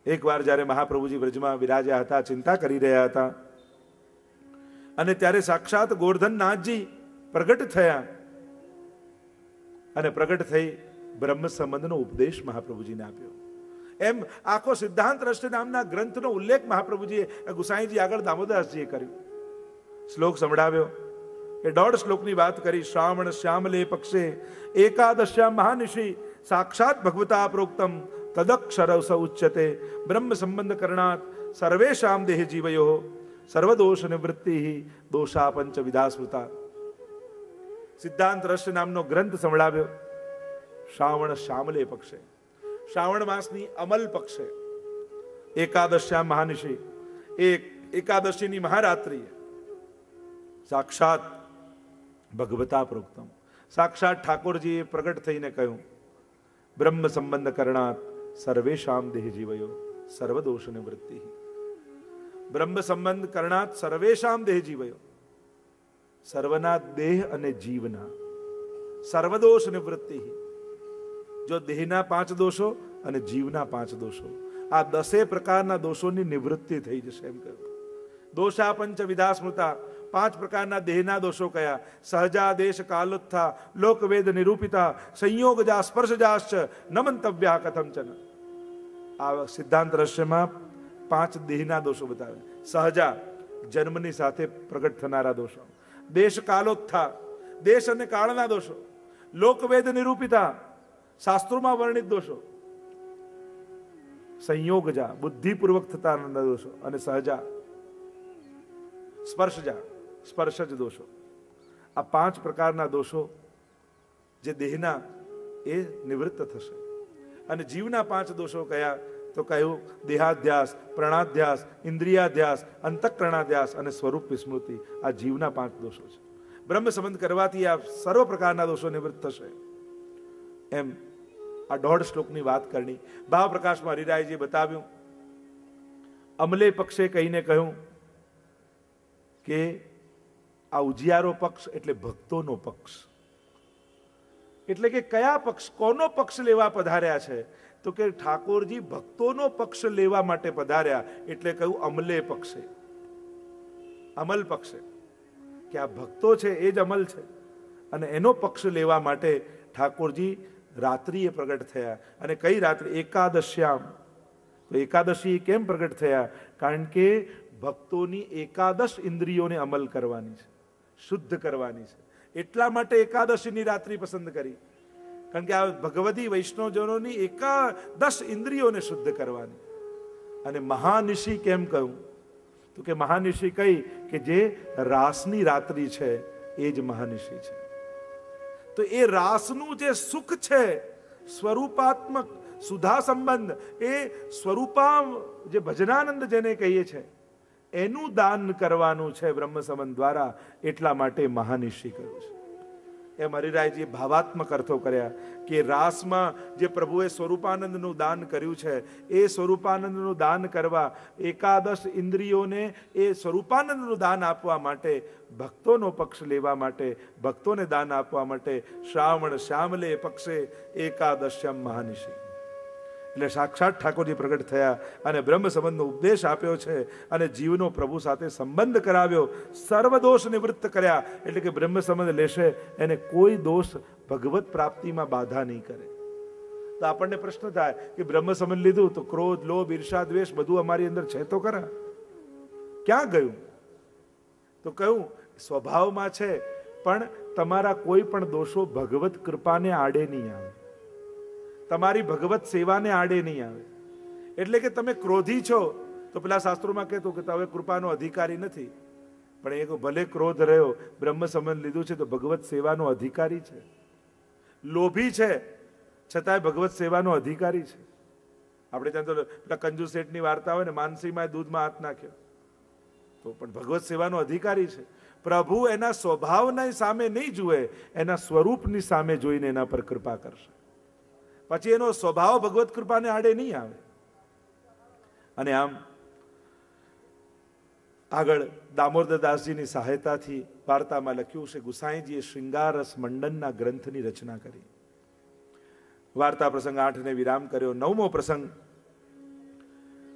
એકવાર જ્યારે મહાપ્રભુજી વ્રજમાં વિરાજ્યા હતા, ચિંતા કરી રહ્યા હતા, અને ત્યારે સાક્ષાત ગોરધનનાથજી પ્રગટ થયા અને પ્રગટ થઈ બ્રહ્મ સંબંધનો ઉપદેશ મહાપ્રભુજીને આપ્યો. એમ આખો સિદ્ધાંત રસ નામના ગ્રંથનો ઉલ્લેખ મહાપ્રભુજીએ ગુસાઈજી આગળ દામોદરદાસજીએ કર્યો. શ્લોક સંભળાવ્યો એ 1.5 શ્લોકની વાત કરી. શ્રાવણ શ્યામલે પક્ષે એકાદશ્યામ મહાનિશી સાક્ષાત ભગવતા પ્રોક્તમ તદક્ષર સ ઉચ્યતે બ્રહ્મ સંબંધ કરણાત સર્વેષામ દેહ જીવયો સર્વદોષ નિવૃત્તિ દોષા પંચ વિધા સ્મૃતા. સિદ્ધાંત રસ નામનો ગ્રંથ સંભળાવ્યો. શ્રાવણ શ્યામલે પક્ષે, શ્રાવણ માસની અમલ પક્ષે એકાદશ્યામ મહાનિશી, એકાદશીની મહારાત્રિએ સાક્ષાત ભગવતા પ્રોક્તમ, સાક્ષાત ઠાકોરજીએ પ્રગટ થઈને કહ્યું, બ્રહ્મ સંબંધ કરણાત સર્વેષામ દેહ જીવયો સર્વદોષ નિવૃત્તિ. બ્રહ્મ સંબંધ કરણાત સર્વેષામ દેહ જીવયો, સર્વના દેહ અને જીવના સર્વદોષ નિવૃત્તિ. જો દેહના 5 દોષો અને જીવના 5 દોષો. આ 10 પ્રકારના દોષોની નિવૃત્તિ થઈ જશે એમ કહ્યું. દોષા પંચવિધા સ્મૃતા, 5 પ્રકારના દેહના દોષો કયા? સહજા, દેશ, કાલોત્થા, લોકવેદ નિરૂપિતા, સંયોગજા, સ્પર્શજાશ્ચ ન મંતવ્યા કથમચન. આ સિદ્ધાંત રહસ્યમાં 5 દેહના દોષો બતાવે. સહજા, જન્મની સાથે પ્રગટ થનારા દોષો. દેશ કાલોત્થા, દેશ અને કાળના દોષો. લોકવેદ નિરૂપિતા, શાસ્ત્રોમાં વર્ણિત દોષો. સંયોગજા, બુદ્ધિપૂર્વક થતા દોષો. અને સહજા, સ્પર્શજા, સ્પર્શજ દોષો. આ 5 પ્રકારના દોષો જે દેહના એ નિવૃત્ત થશે. અને જીવના 5 દોષો કયા? તો કહ્યું દેહાધ્યાસ, પ્રાણાધ્યાસ, ઇન્દ્રિયાધ્યાસ, અંતઃકરણાધ્યાસ અને સ્વરૂપ વિસ્મૃતિ. આ જીવના 5 દોષો છે. બ્રહ્મ સંબંધ કરવાથી આ સર્વ પ્રકારના દોષો નિવૃત્ત થશે. એમ આ 1.5 શ્લોકની વાત કરણી. ભાવ પ્રકાશમાં હરિરાયજી બતાવ્યું. અમલે પક્ષે કહીને કહ્યું કે આ ઉજિયારો પક્ષ એટલે ભક્તોનો પક્ષ. એટલે કે કયા પક્ષ, કોનો પક્ષ લેવા પધાર્યા છે? તો કે ઠાકોરજી ભક્તોનો પક્ષ લેવા માટે પધાર્યા. એટલે કહ્યું અમલે પક્ષે, અમલ પક્ષે, કે આ ભક્તો છે એ જ અમલ છે. અને એનો પક્ષ લેવા માટે ઠાકોરજી રાત્રિએ પ્રગટ થયા. અને કઈ રાત્રિ? એકાદશ્યામ. તો એકાદશી કેમ પ્રગટ થયા? કારણ કે ભક્તોની 11 ઇન્દ્રિયોને અમલ કરવાની છે, શુદ્ધ કરવાની છે. એટલા માટે એકાદશીની રાત્રિ પસંદ કરી. કારણ કે આ ભગવતી વૈષ્ણવજનોની 11 ઇન્દ્રિયોને શુદ્ધ કરવાની. અને મહાનિશી કેમ કહ્યું? તો કે મહાનિશી કઈ? કે જે રાસની રાત્રિ છે એ જ મહાનિશી છે. તો એ રાસનું જે સુખ છે, સ્વરૂપાત્મક સુધા સંબંધ, એ સ્વરૂપા જે ભજનાનંદ જેને કહીએ છે એનું દાન કરવાનું છે બ્રહ્મ સંબંધ દ્વારા. એટલા માટે મહાનિશી કહ્યું છે. એમ હરિરાયજી ભાવાત્મક અર્થો કર્યા કે રાસમાં જે પ્રભુએ સ્વરૂપાનંદનું દાન કર્યું છે એ સ્વરૂપાનંદનું દાન કરવા, 11 ઇન્દ્રિયોને એ સ્વરૂપાનંદનું દાન આપવા માટે, ભક્તોનો પક્ષ લેવા માટે, ભક્તોને દાન આપવા માટે શ્રાવણ શ્યામલે પક્ષે એકાદશ્યમ મહાનિશી. એટલે સાક્ષાત ઠાકોરજી પ્રગટ થયા અને બ્રહ્મ સંબંધનો ઉપદેશ આપ્યો છે અને જીવનો પ્રભુ સાથે સંબંધ કરાવ્યો, સર્વ દોષ નિવૃત્ત કર્યા. એટલે કે બ્રહ્મ સંબંધ લેશે એને કોઈ દોષ ભગવત પ્રાપ્તિમાં બાધા નહીં કરે. તો આપણને પ્રશ્ન થાય કે બ્રહ્મ સંબંધ લીધું તો ક્રોધ, લોભ, ઈર્ષા, દ્વેષ બધું અમારી અંદર છે તો ખરા, ક્યાં ગયું? તો કહ્યું સ્વભાવમાં છે, પણ તમારા કોઈ પણ દોષો ભગવત કૃપાને આડે નહીં આવે, તમારી ભગવત સેવાને આડે નહીં આવે. એટલે કે તમે ક્રોધી છો તો પેલા શાસ્ત્રોમાં કહેતું કે તમે કૃપાનો અધિકારી નથી, પણ એ ભલે ક્રોધ રહ્યો, બ્રહ્મ સંબંધ લીધું છે તો ભગવત સેવાનો અધિકારી છે. લોભી છે છતાંય ભગવત સેવાનો અધિકારી છે. આપણે ત્યાં તો પેલા કંજુ શેઠની વાર્તા હોય ને, માનસીમાં દૂધમાં હાથ નાખ્યો તો પણ ભગવત સેવાનો અધિકારી છે. પ્રભુ એના સ્વભાવની સામે નહીં જુએ, એના સ્વરૂપની સામે જોઈને એના પર કૃપા કરશે. પછી એનો સ્વભાવ ભગવત કૃપાને આડે નહીં આવે. અને આમ આગળ દામોદરદાસજીની સહાયતાથી વાર્તામાં લખ્યું છે, ગુસાઈજીએ શૃંગાર રસ મંડનના ગ્રંથની રચના કરી. વાર્તા પ્રસંગ 8 ને વિરામ કર્યો. 9મો પ્રસંગ,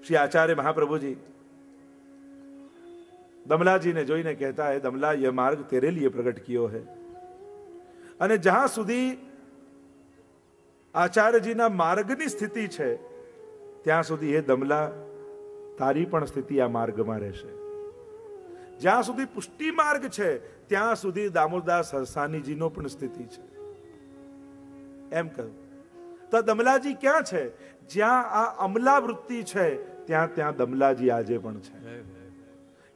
શ્રી આચાર્ય મહાપ્રભુજી दमला जी ने जोईने कहता है, दमला यह मार्ग तेरे लिए प्रकट कियो है. અને જ્યાં સુધી આચાર્યજીના માર્ગની સ્થિતિ છે ત્યાં સુધી હે દમલા તારી પણ સ્થિતિ આ માર્ગમાં રહેશે. જ્યાં સુધી પુષ્ટિ માર્ગ છે ત્યાં સુધી દામોદરદાસ હરસાનીજીનો પણ સ્થિતિ છે એમ કહ્યું. તો દમલાજી ક્યાં છે? જ્યાં આ અમલા વૃત્તિ છે ત્યાં ત્યાં દમલાજી આજે પણ છે.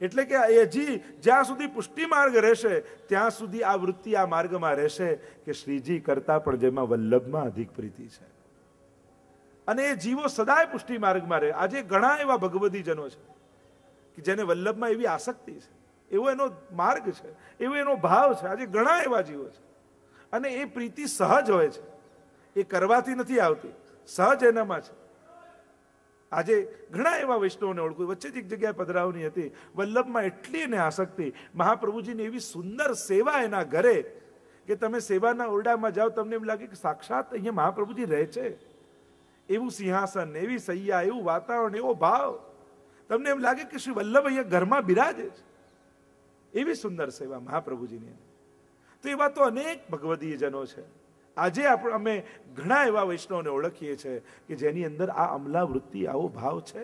એટલે કે હજી જ્યાં સુધી પુષ્ટિ માર્ગ રહેશે ત્યાં સુધી આ વૃત્તિ આ માર્ગમાં રહેશે કે શ્રીજી કરતા પણ જેમાં વલ્લભમાં અધિક પ્રીતિ છે. અને એ જીવો સદાય પુષ્ટિ માર્ગમાં રહે. આજે ઘણા એવા ભગવદીજનો છે કે જેને વલ્લભમાં એવી આસક્તિ છે, એવો એનો માર્ગ છે, એવો એનો ભાવ છે. આજે ઘણા એવા જીવો છે અને એ પ્રીતિ સહજ હોય છે, એ કરવાથી નથી આવતી, સહજ એનામાં છે. આજે ઘણા એવા વૈષ્ણવને ઓળખું. વચ્ચે જ એક જગ્યાએ પધરાવની હતી, વલ્લભમાં એટલી એને આસક્તિ, મહાપ્રભુજીની એવી સુંદર સેવા એના ઘરે કે તમે સેવાના ઓરડામાં જાઓ તમને એમ લાગે કે સાક્ષાત અહીંયા મહાપ્રભુજી રહે છે. એવું સિંહાસન, એવી સૈયા, એવું વાતાવરણ, એવો ભાવ, તમને એમ લાગે કે શ્રી વલ્લભ અહીંયા ઘરમાં બિરાજે છે. એવી સુંદર સેવા મહાપ્રભુજીની. તો એવા તો અનેક ભગવદીય જનો છે. આજે અમે ઘણા એવા વૈષ્ણવને ઓળખીએ છીએ કે જેની અંદર આ અમલા વૃત્તિ, આવો ભાવ છે.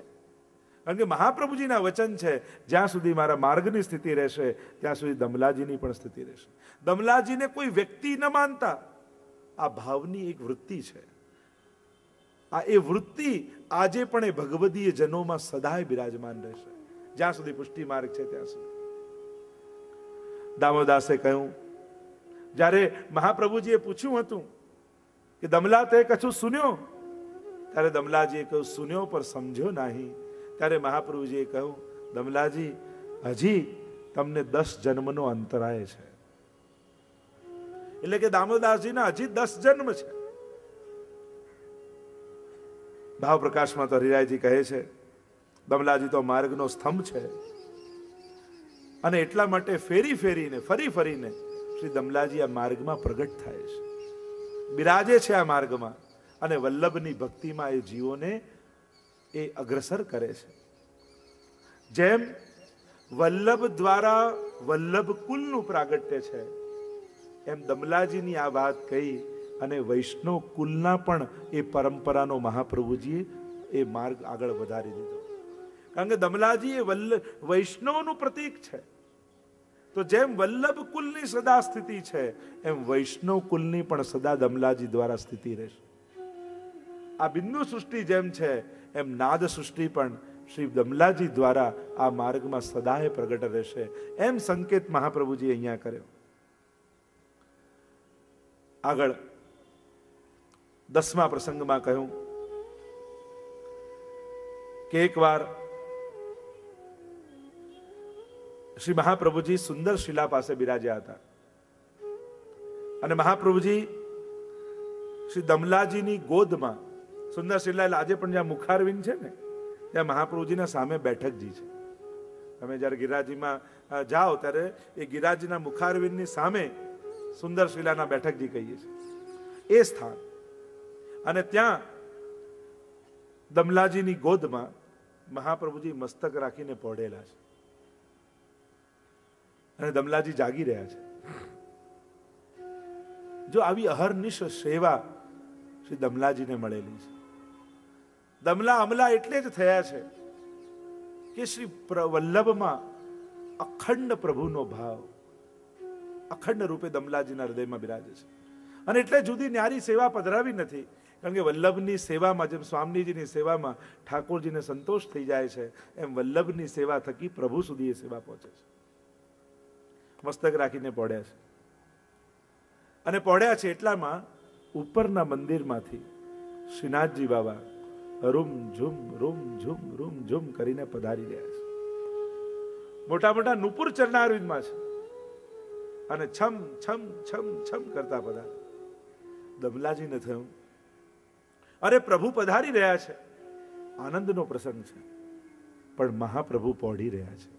કારણ કે મહાપ્રભુજીના વચન છે, જ્યાં સુધી મારા માર્ગની સ્થિતિ રહેશે ત્યાં સુધી દમલાજીની પણ સ્થિતિ રહેશે. દમલાજીને કોઈ વ્યક્તિ ન માનતા, આ ભાવની એક વૃત્તિ છે. આ એ વૃત્તિ આજે પણ એ ભગવદીય જનોમાં સદાય બિરાજમાન રહેશે, જ્યાં સુધી પુષ્ટિ માર્ગ છે ત્યાં સુધી. દામોદાસે કહ્યું, જ્યારે મહાપ્રભુજીએ પૂછ્યું હતું કે દમલા તે કછું સુન્યો, ત્યારે દમલાજીએ કહ્યું સુન્યો પર સમજ્યો નહીં. ત્યારે મહાપ્રભુજીએ કહ્યું, દમલાજી હજી તમને 10 જન્મનો અંતરાય છે. એટલે કે દામોદાસજીના હજી 10 જન્મ છે. ભાવ પ્રકાશમાં તો હરિરાયજી કહે છે, દમલાજી તો માર્ગનો સ્તંભ છે, અને એટલા માટે ફેરી ફેરીને, ફરી ફરીને શ્રી દમલાજી આ માર્ગમાં પ્રગટ થાય છે, બિરાજે છે આ માર્ગમાં, અને વલ્લભની ભક્તિમાં એ જીવોને એ અગ્રસર કરે છે. જેમ વલ્લભ દ્વારા વલ્લભ કુલનું પ્રાગટ્ય છે, એમ દમલાજીની આ વાત કહી અને વૈષ્ણવ કુલના પણ એ પરંપરાનો મહાપ્રભુજીએ એ માર્ગ આગળ વધારી દીધો. કારણ કે દમલાજી એ વૈષ્ણવનું પ્રતીક છે. તો જેમ વલ્લભ કુલની સદા સ્થિતિ છે, એમ વૈષ્ણવ કુલની પણ સદા દમલાજી દ્વારા સ્થિતિ રહેશે. આ બિંદુ સૃષ્ટિ જેમ છે, એમ નાદ સૃષ્ટિ પણ શ્રી દમલાજી દ્વારા આ માર્ગમાં સદાય પ્રગટ રહેશે, એમ સંકેત મહાપ્રભુજી અહીંયા કર્યો. આગળ 10મા પ્રસંગમાં કહ્યું કે એકવાર શ્રી મહાપ્રભુજી સુંદર શિલા પાસે બિરાજ્યા હતા, અને મહાપ્રભુજી શ્રી દમલાજીની ગોદમાં, સુંદર શિલા એટલે આજે પણ જ્યાં મુખારવિંદ છે ને, ત્યાં મહાપ્રભુજીના સામે બેઠકજી છે. તમે જયારે ગિરિરાજીમાં જાઓ ત્યારે એ ગિરિરાજના મુખારવિંદની સામે સુંદર શિલાના બેઠકજી કહીએ છીએ, એ સ્થાન. અને ત્યાં દમલાજીની ગોદમાં મહાપ્રભુજી મસ્તક રાખીને પહોળેલા છે, અને દમલાજી જાગી રહ્યા છે. જો આવી અહર્નિશ સેવા શ્રી દમલાજીને મળેલી છે. દમલા અમલા એટલે જ થયા છે કે શ્રી વલ્લભમાં અખંડ પ્રભુનો ભાવ અખંડ રૂપે દમલાજીના હૃદયમાં બિરાજે છે. અને એટલે જુદી ન્યારી સેવા પધરાવી નથી, કારણ કે વલ્લભની સેવામાં, જેમ સ્વામીજીની સેવામાં ઠાકોરજીને સંતોષ થઈ જાય છે, એમ વલ્લભની સેવા થકી પ્રભુ સુધી એ સેવા પહોંચે છે. મસ્તક રાખીને પહોળ્યા છે, અને પહોળ્યા છે એટલામાં ઉપરના મંદિરમાંથી શ્રીનાથજી બાબા રૂમ ઝુમ રૂમ ઝુમ કરીને પધારી રહ્યા છે. મોટા મોટા નુપુર ચરણારવિંદમાં છે, અને છમ છમ છમ છમ કરતા પધાર. દમલાજીને થયું, અરે પ્રભુ પધારી રહ્યા છે, આનંદનો પ્રસંગ છે, પણ મહાપ્રભુ પહોળી રહ્યા છે.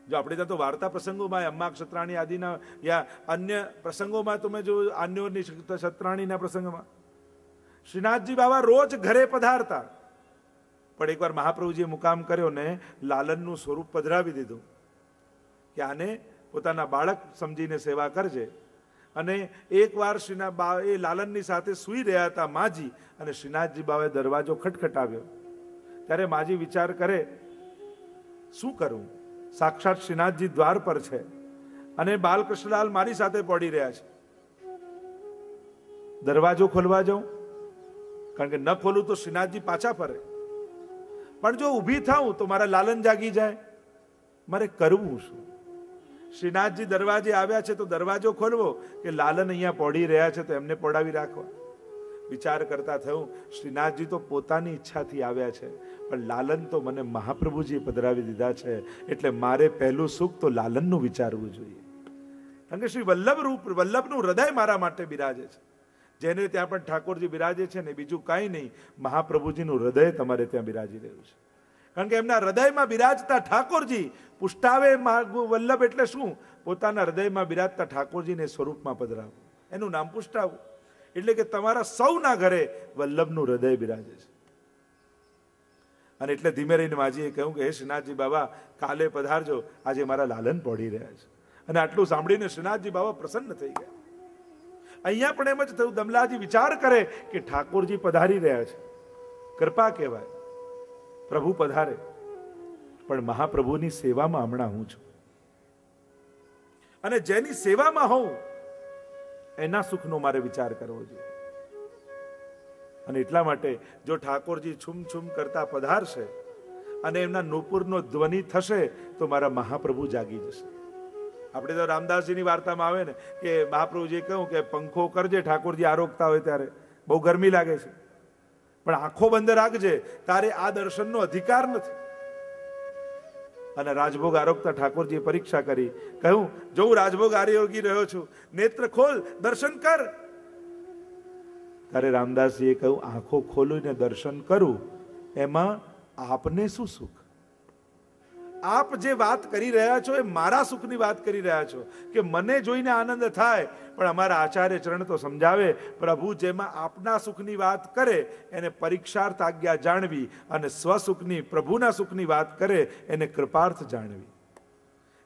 જો આપણે ત્યાં તો વાર્તા પ્રસંગોમાં, અમ્મા ક્ષત્રાણી આદિના યા અન્ય પ્રસંગોમાં, તમે જો અન્યોની ક્ષત્રાણીના પ્રસંગમાં શ્રીનાથજી બાબા રોજ ઘરે પધારતા, પણ એકવાર મહાપ્રભુજીએ મુકામ કર્યો ને લાલનનું સ્વરૂપ પધરાવી દીધું કે આને પોતાના બાળક સમજીને સેવા કરજે. અને એકવાર એ લાલનની સાથે સૂઈ રહ્યા હતા માજી, અને શ્રીનાથજી બાબાએ દરવાજો ખટખટાવ્યો. ત્યારે માજી વિચાર કરે, શું કરું? સાક્ષાત શ્રીનાથજી દ્વાર પર છે, અને બાલકૃષ્ણલાલ મારી સાથે પડી રહ્યા છે. દરવાજો ખોલવા જાઉં, કારણ કે ન ખોલું તો શ્રીનાથજી પાછા ફરે, પણ જો ઊભી થાઉં તો મારા લાલન જાગી જાય, મારે કરવું શું? શ્રીનાથજી દરવાજે આવ્યા છે તો દરવાજો ખોલવો કે લાલન અહીંયા પડી રહ્યા છે તો એમને પડાવી રાખવા? વિચાર કરતા થયું, શ્રીનાથજી તો પોતાની ઈચ્છાથી આવ્યા છે, પણ લાલન તો મને મહાપ્રભુજીએ પધરાવી દીધા છે, એટલે મારે પહેલું સુખ તો લાલનનું વિચારવું જોઈએ. કારણ કે શ્રી વલ્લભનું હૃદય મારા માટે બિરાજે છે. જેને ત્યાં પણ ઠાકોરજી બિરાજે છે ને, બીજું કાંઈ નહીં, મહાપ્રભુજીનું હૃદય તમારે ત્યાં બિરાજી રહ્યું છે. કારણ કે એમના હૃદયમાં બિરાજતા ઠાકોરજી પુષ્ટાવે વલ્લભ એટલે શું? પોતાના હૃદયમાં બિરાજતા ઠાકોરજીને સ્વરૂપમાં પધરાવું, એનું નામ પુષ્ટાવું. એટલે કે તમારા સૌના ઘરે વલ્લભનું હૃદય બિરાજે છે. અને એટલે ધીમે રહીને માજીએ કહ્યું કે હે શ્રીનાથજી બાબા, કાલે પધારજો, આજે મારા લાલન પડી રહ્યા છે. અને આટલું સાંભળીને શ્રીનાથજી બાબા પ્રસન્ન થઈ ગયા. અહીંયા પણ એમ જ થયું, દમલાજી વિચાર કરે કે ઠાકોરજી પધારી રહ્યા છે, કૃપા કહેવાય, પ્રભુ પધારે, પણ મહાપ્રભુની સેવામાં હમણાં હું છું, અને જેની સેવામાં હોઉં એના સુખનો મારે વિચાર કરવો જોઈએ. અને એટલા માટે જો ઠાકોરજી છુમ છુમ કરતા પધારશે અને એમના નુપુરનો ધ્વનિ થશે તો મારા મહાપ્રભુ જાગી જશે. આપણે તો રામદાસજીની વાર્તામાં આવે ને કે મહાપ્રભુજીએ કહ્યું કે પંખો કરજે ઠાકોરજી આરોગતા હોય ત્યારે, બહુ ગરમી લાગે છે, પણ આંખો બંધ રાખજે, તારે આ દર્શનનો અધિકાર નથી. અને રાજભોગ આરોગતા ઠાકોરજીએ પરીક્ષા કરી, કહ્યું જો હું રાજભોગ આરોગી રહ્યો છું, નેત્ર ખોલ, દર્શન કર. ત્યારે રામદાસજીએ કહ્યું આંખો ખોલીને દર્શન કરું એમાં આપને શું સુખ? આપ જે વાત કરી રહ્યા છો એ મારા સુખની વાત કરી રહ્યા છો કે મને જોઈને આનંદ થાય, પણ અમારા આચાર્ય ચરણ તો સમજાવે, પ્રભુ જેમાં આપના સુખની વાત કરે એને પરીક્ષાર્થ આજ્ઞા જાણવી, અને સ્વસુખની પ્રભુના સુખની વાત કરે એને કૃપાર્થ જાણવી.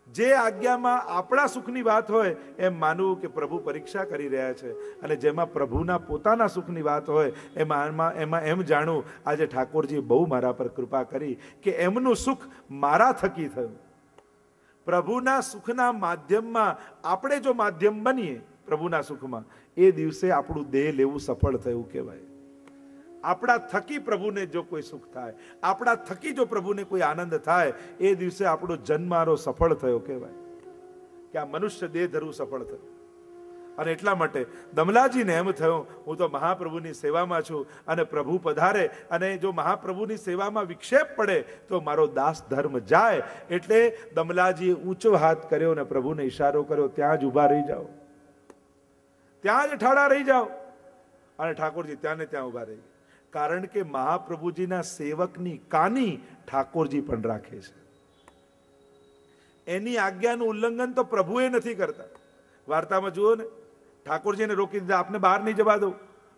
જે આજ્ઞામાં આપણા સુખની વાત હોય એમ માનવું કે પ્રભુ પરીક્ષા કરી રહ્યા છે, અને જેમાં પ્રભુના પોતાના સુખની વાત હોય એમાં એમ જાણવું આજે ઠાકોરજી બહુ મારા પર કૃપા કરી કે એમનું સુખ મારા થકી થયું. પ્રભુના સુખના માધ્યમમાં આપણે જો માધ્યમ બનીએ પ્રભુના સુખમાં, એ દિવસે આપણું દેહ લેવું સફળ થયું કહેવાય. આપણા થકી પ્રભુને જો કોઈ સુખ થાય, આપણા થકી જો પ્રભુને કોઈ આનંદ થાય, એ દિવસે આપણો જન્મારો સફળ થયો કહેવાય કે આ મનુષ્ય દેહ ધરવું સફળ થયું. અને એટલા માટે દમલાજીને એમ થયું હું તો મહાપ્રભુની સેવામાં છું, અને પ્રભુ પધારે અને જો મહાપ્રભુની સેવામાં વિક્ષેપ પડે તો મારો દાસ ધર્મ જાય. એટલે દમલાજીએ ઊંચો હાથ કર્યો અને પ્રભુને ઈશારો કર્યો, ત્યાં જ ઊભા રહી જાઓ, ત્યાં જ ઠાડા રહી જાઓ. અને ઠાકોરજી ત્યાં ને ત્યાં ઊભા રહી ગયા. કારણ કે મહાપ્રભુજીના સેવકની કાની ઠાકોરજી પણ રાખે છે. એની આજ્ઞાનું ઉલ્લંઘન તો પ્રભુએ નથી કરતા. વાર્તામાં જુઓ ને, ઠાકોરજીને રોકી દીધા, આપને બહાર નહીં જવા દો,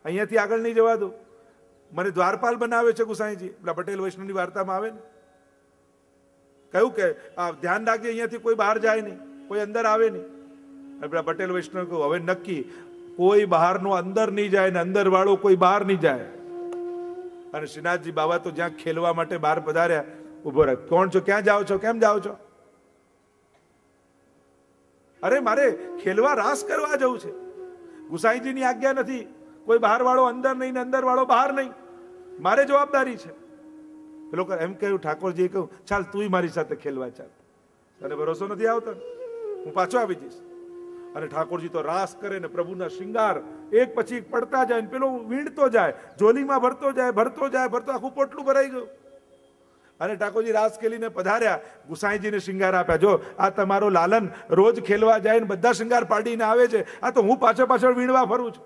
અહીંયાથી આગળ નહીં જવા દો, મને દ્વારપાલ બનાવે છે ગુસાઈજી. પેલા પટેલ વૈષ્ણવની વાર્તામાં આવે ને, કહ્યું કે ધ્યાન રાખજે અહીંયાથી કોઈ બહાર જાય નહીં, કોઈ અંદર આવે નહીં. અને પેલા પટેલ વૈષ્ણવ કહ્યું હવે નક્કી કોઈ બહારનો અંદર નહીં જાય ને અંદર વાળો કોઈ બહાર નહીં જાય. અને શ્રીનાથજી બાબા તો જ્યાં ખેલવા માટે બહાર પધાર્યા, ઉભો રહે, કોણ છો, ક્યાં જાઓ છો, કેમ જાઓ છો? અરે મારે ખેલવા રાસ કરવા જવું છે, ગુસાઈજીની આજ્ઞા નથી, કોઈ બહાર વાળો અંદર નહીં ને અંદર વાળો બહાર નહીં, મારે જવાબદારી છે. પેલો એમ કહ્યું, ઠાકોરજીએ કહ્યું ચાલ તું મારી સાથે ખેલવા ચાલ, તને ભરોસો નથી આવતો, હું પાછો આવી જઈશ. અને ઠાકોરજી તો રાસ કરે ને પ્રભુના શૃંગાર એક પછી એક પડતા જાય ને પેલો વીણતો જાય, જોલીમાં ભરતો જાય, ભરતો જાય, ભરતો આખું પોટલું ભરાઈ ગયું. અને ઠાકોરજી રાસ ખેલીને પધાર્યા, ગુસાઈજીને શૃંગાર આપ્યા. જો આ તમારો લાલન રોજ ખેલવા જાય ને બધા શૃંગાર પાડીને આવે છે, આ તો હું પાછળ પાછળ વીણવા ફરું છું.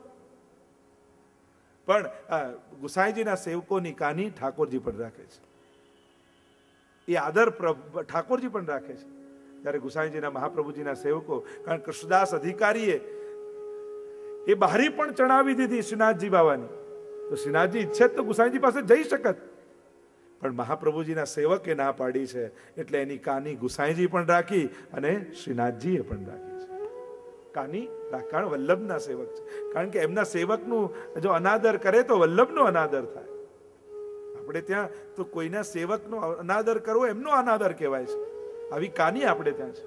પણ ગુસાઈજીના સેવકોની કાની ઠાકોરજી પણ રાખે છે, એ આદર ઠાકોરજી પણ રાખે છે. ત્યારે ગુસાઈજીના મહાપ્રભુજીના સેવકો, કારણ કૃષ્ણદાસ અધિકારીએ એ બારી પણ ચણાવી દીધી શ્રીનાથજી બાવાની, તો શ્રીનાથજી ઈચ્છે તો ગુસાઈજી પાસે જઈ શકત, પણ મહાપ્રભુજીના સેવકે ના પાડી છે, એટલે એની કાની ગુસાઈજી પણ રાખી અને શ્રીનાથજીએ પણ રાખી છે. કાની કારણ વલ્લભના સેવક છે, કારણ કે એમના સેવકનું જો અનાદર કરે તો વલ્લભનો અનાદર થાય. આપણે ત્યાં તો કોઈના સેવકનો અનાદર કરવો એમનો અનાદર કહેવાય છે. આવી કાની આપણે ત્યાં છે.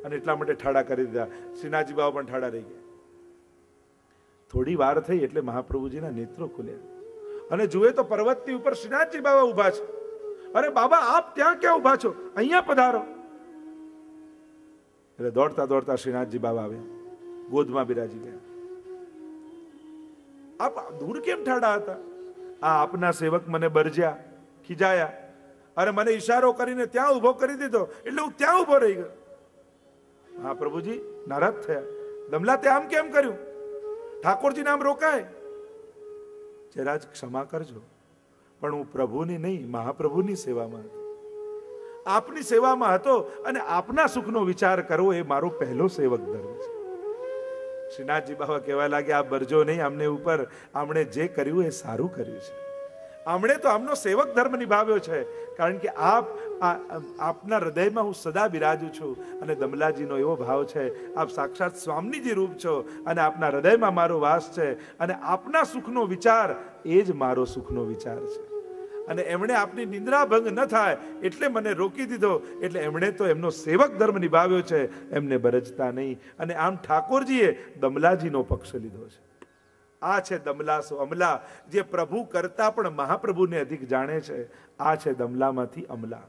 અને એટલા માટે ઠાડા કરી દીધા. શ્રીનાથજી બાબા પણ ઠાડા રહી ગયા. થોડી વાર થઈ એટલે મહાપ્રભુજીના નેત્રો ખુલ્યા અને જુએ તો પર્વતની ઉપર શ્રીનાથજી બાબા ઉભા છે. અરે બાબા આપ ત્યાં ક્યાં ઉભા છો, અહીંયા પધારો. એટલે દોડતા દોડતા શ્રીનાથજી બાબા આવ્યા, ગોદમાં બિરાજી ગયા. આપ દૂર કેમ ઠાડા હતા? આ આપના સેવક મને બરજ્યા, ખીજાયા, અરે મને ઈશારો કરીને ત્યાં ઉભો કરી દીધો એટલે હું ત્યાં ઉભો રહી ગયો. હા પ્રભુજી નારાજ થયા, દમલા તે આમ કેમ કર્યું? ઠાકોરજી નામ રોકાય, જરા જ ક્ષમા કરજો, પણ હું પ્રભુની નહીં મહાપ્રભુની સેવામાં હતો, આપની સેવામાં હતો અને આપના સુખનો વિચાર કરવો એ મારો પહેલો સેવક ધર્મ છે. શ્રીનાથજી બાબા કહેવા લાગે, આ બરજો નહીં આમને ઉપર, આમણે જે કર્યું એ સારું કર્યું છે. આમણે તો આમનો સેવક ધર્મ નિભાવ્યો છે, કારણ કે આપના હૃદયમાં હું સદા બિરાજું છું. અને દમલાજીનો એવો ભાવ છે, આપ સાક્ષાત સ્વામીજી રૂપ છો અને આપના હૃદયમાં મારો વાસ છે, અને આપના સુખનો વિચાર એ જ મારો સુખનો વિચાર છે. અને એમણે આપની નિંદ્રા ભંગ ન થાય એટલે મને રોકી દીધો. એટલે એમણે તો એમનો સેવક ધર્મ નિભાવ્યો છે, એમને બરજતા નહીં. અને આમ ઠાકોરજીએ દમલાજીનો પક્ષ લીધો છે. આ છે દમલાસો અમલા, જે પ્રભુ કરતા પણ મહાપ્રભુને અધિક જાણે છે. આ છે દમલામાંથી અમલા.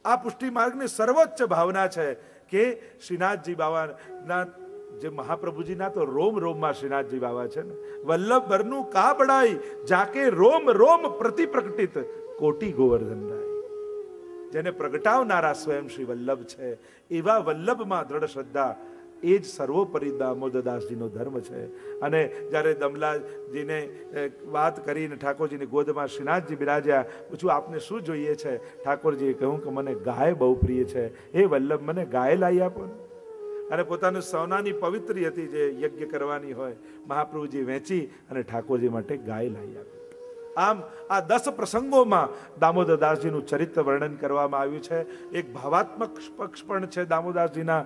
આ પુષ્ટિ માર્ગની સર્વોચ્ચ ભાવના છે કે શ્રીનાથજી બાબાના જે મહાપ્રભુજીના તો રોમ રોમમાં શ્રીનાથજી બાબા છે ને, વલ્લભ બરનું કા બડાઈ, જાકે રોમ રોમ પ્રતિ પ્રકટિત કોટી ગોવર્ધન રાય. જેને પ્રગટાવનારા સ્વયં શ્રી વલ્લભ છે, એવા વલ્લભમાં દ્રઢ શ્રદ્ધા એ જ સર્વોપરી દામોદરદાસજીનો ધર્મ છે. અને જ્યારે દમલાજીને વાત કરીને ઠાકોરજીની ગોદમાં શ્રીનાથજી બિરાજ્યા, પૂછું આપને શું જોઈએ છે? ઠાકોરજીએ કહ્યું કે મને ગાય બહુ પ્રિય છે, હે વલ્લભ મને ગાય લાવી આપો ને. અને પોતાનું સોનાની પવિત્રી હતી જે યજ્ઞ કરવાની હોય, મહાપ્રભુજી વેચી અને ઠાકોરજી માટે ગાય લાવી આપી. આમ આ 10 પ્રસંગોમાં દામોદરદાસજીનું ચરિત્ર વર્ણન કરવામાં આવ્યું છે. એક ભાવાત્મક પક્ષ પણ છે દામોદરદાસજીના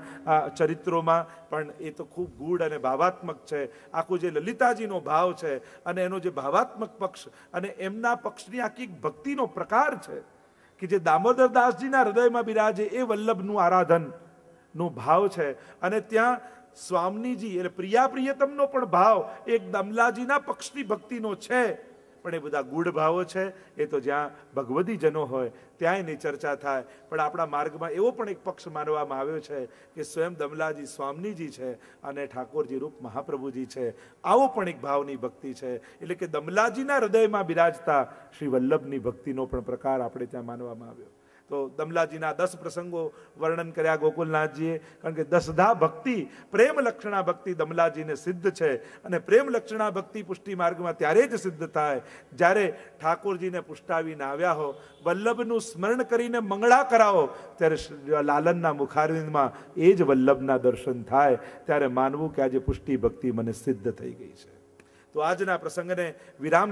ચરિત્રોમાં, પણ એ તો ખૂબ ગૂઢ અને ભાવાત્મક છે. આખું જે લલિતાજીનો ભાવ છે અને એનો જે ભાવાત્મક પક્ષ અને એમના પક્ષની આખી ભક્તિનો પ્રકાર છે કે જે દામોદરદાસજીના હૃદયમાં બિરાજે એ વલ્લભનું આરાધન નો ભાવ છે. અને ત્યાં સ્વામીજી એટલે પ્રિયા પ્રિયતમનો પણ ભાવ એક દમલાજીના પક્ષની ભક્તિનો છે, પણ એ બધા ગૂઢ ભાવો છે. એ તો જ્યાં ભગવદી જનો હોય ત્યાં એની ચર્ચા થાય. પણ આપણા માર્ગમાં એવો પણ એક પક્ષ માનવામાં આવ્યો છે કે સ્વયં દમલાજી સ્વામીજી છે અને ઠાકોરજી રૂપ મહાપ્રભુજી છે. આવો પણ એક ભાવની ભક્તિ છે. એટલે કે દમલાજીના હૃદયમાં બિરાજતા શ્રી વલ્લભની ભક્તિનો પણ પ્રકાર આપણે ત્યાં માનવામાં આવ્યો. તો દમલાજીના 10 પ્રસંગો વર્ણન કર્યા ગોકુલનાથજીએ, કારણ કે 10ધા ભક્તિ પ્રેમ લક્ષણા ભક્તિ દમલાજીને સિદ્ધ છે. અને પ્રેમ લક્ષણા ભક્તિ પુષ્ટિ માર્ગમાં ત્યારે જ સિદ્ધ થાય જ્યારે ઠાકોરજીને પુષ્ટાવીને આવ્યા હો, વલ્લભનું સ્મરણ કરીને મંગળા કરાવો, ત્યારે લાલનના મુખારવિંદમાં એ જ વલ્લભના દર્શન થાય. ત્યારે માનવું કે આજે પુષ્ટિ ભક્તિ મને સિદ્ધ થઈ ગઈ છે. તો આજના પ્રસંગને વિરામ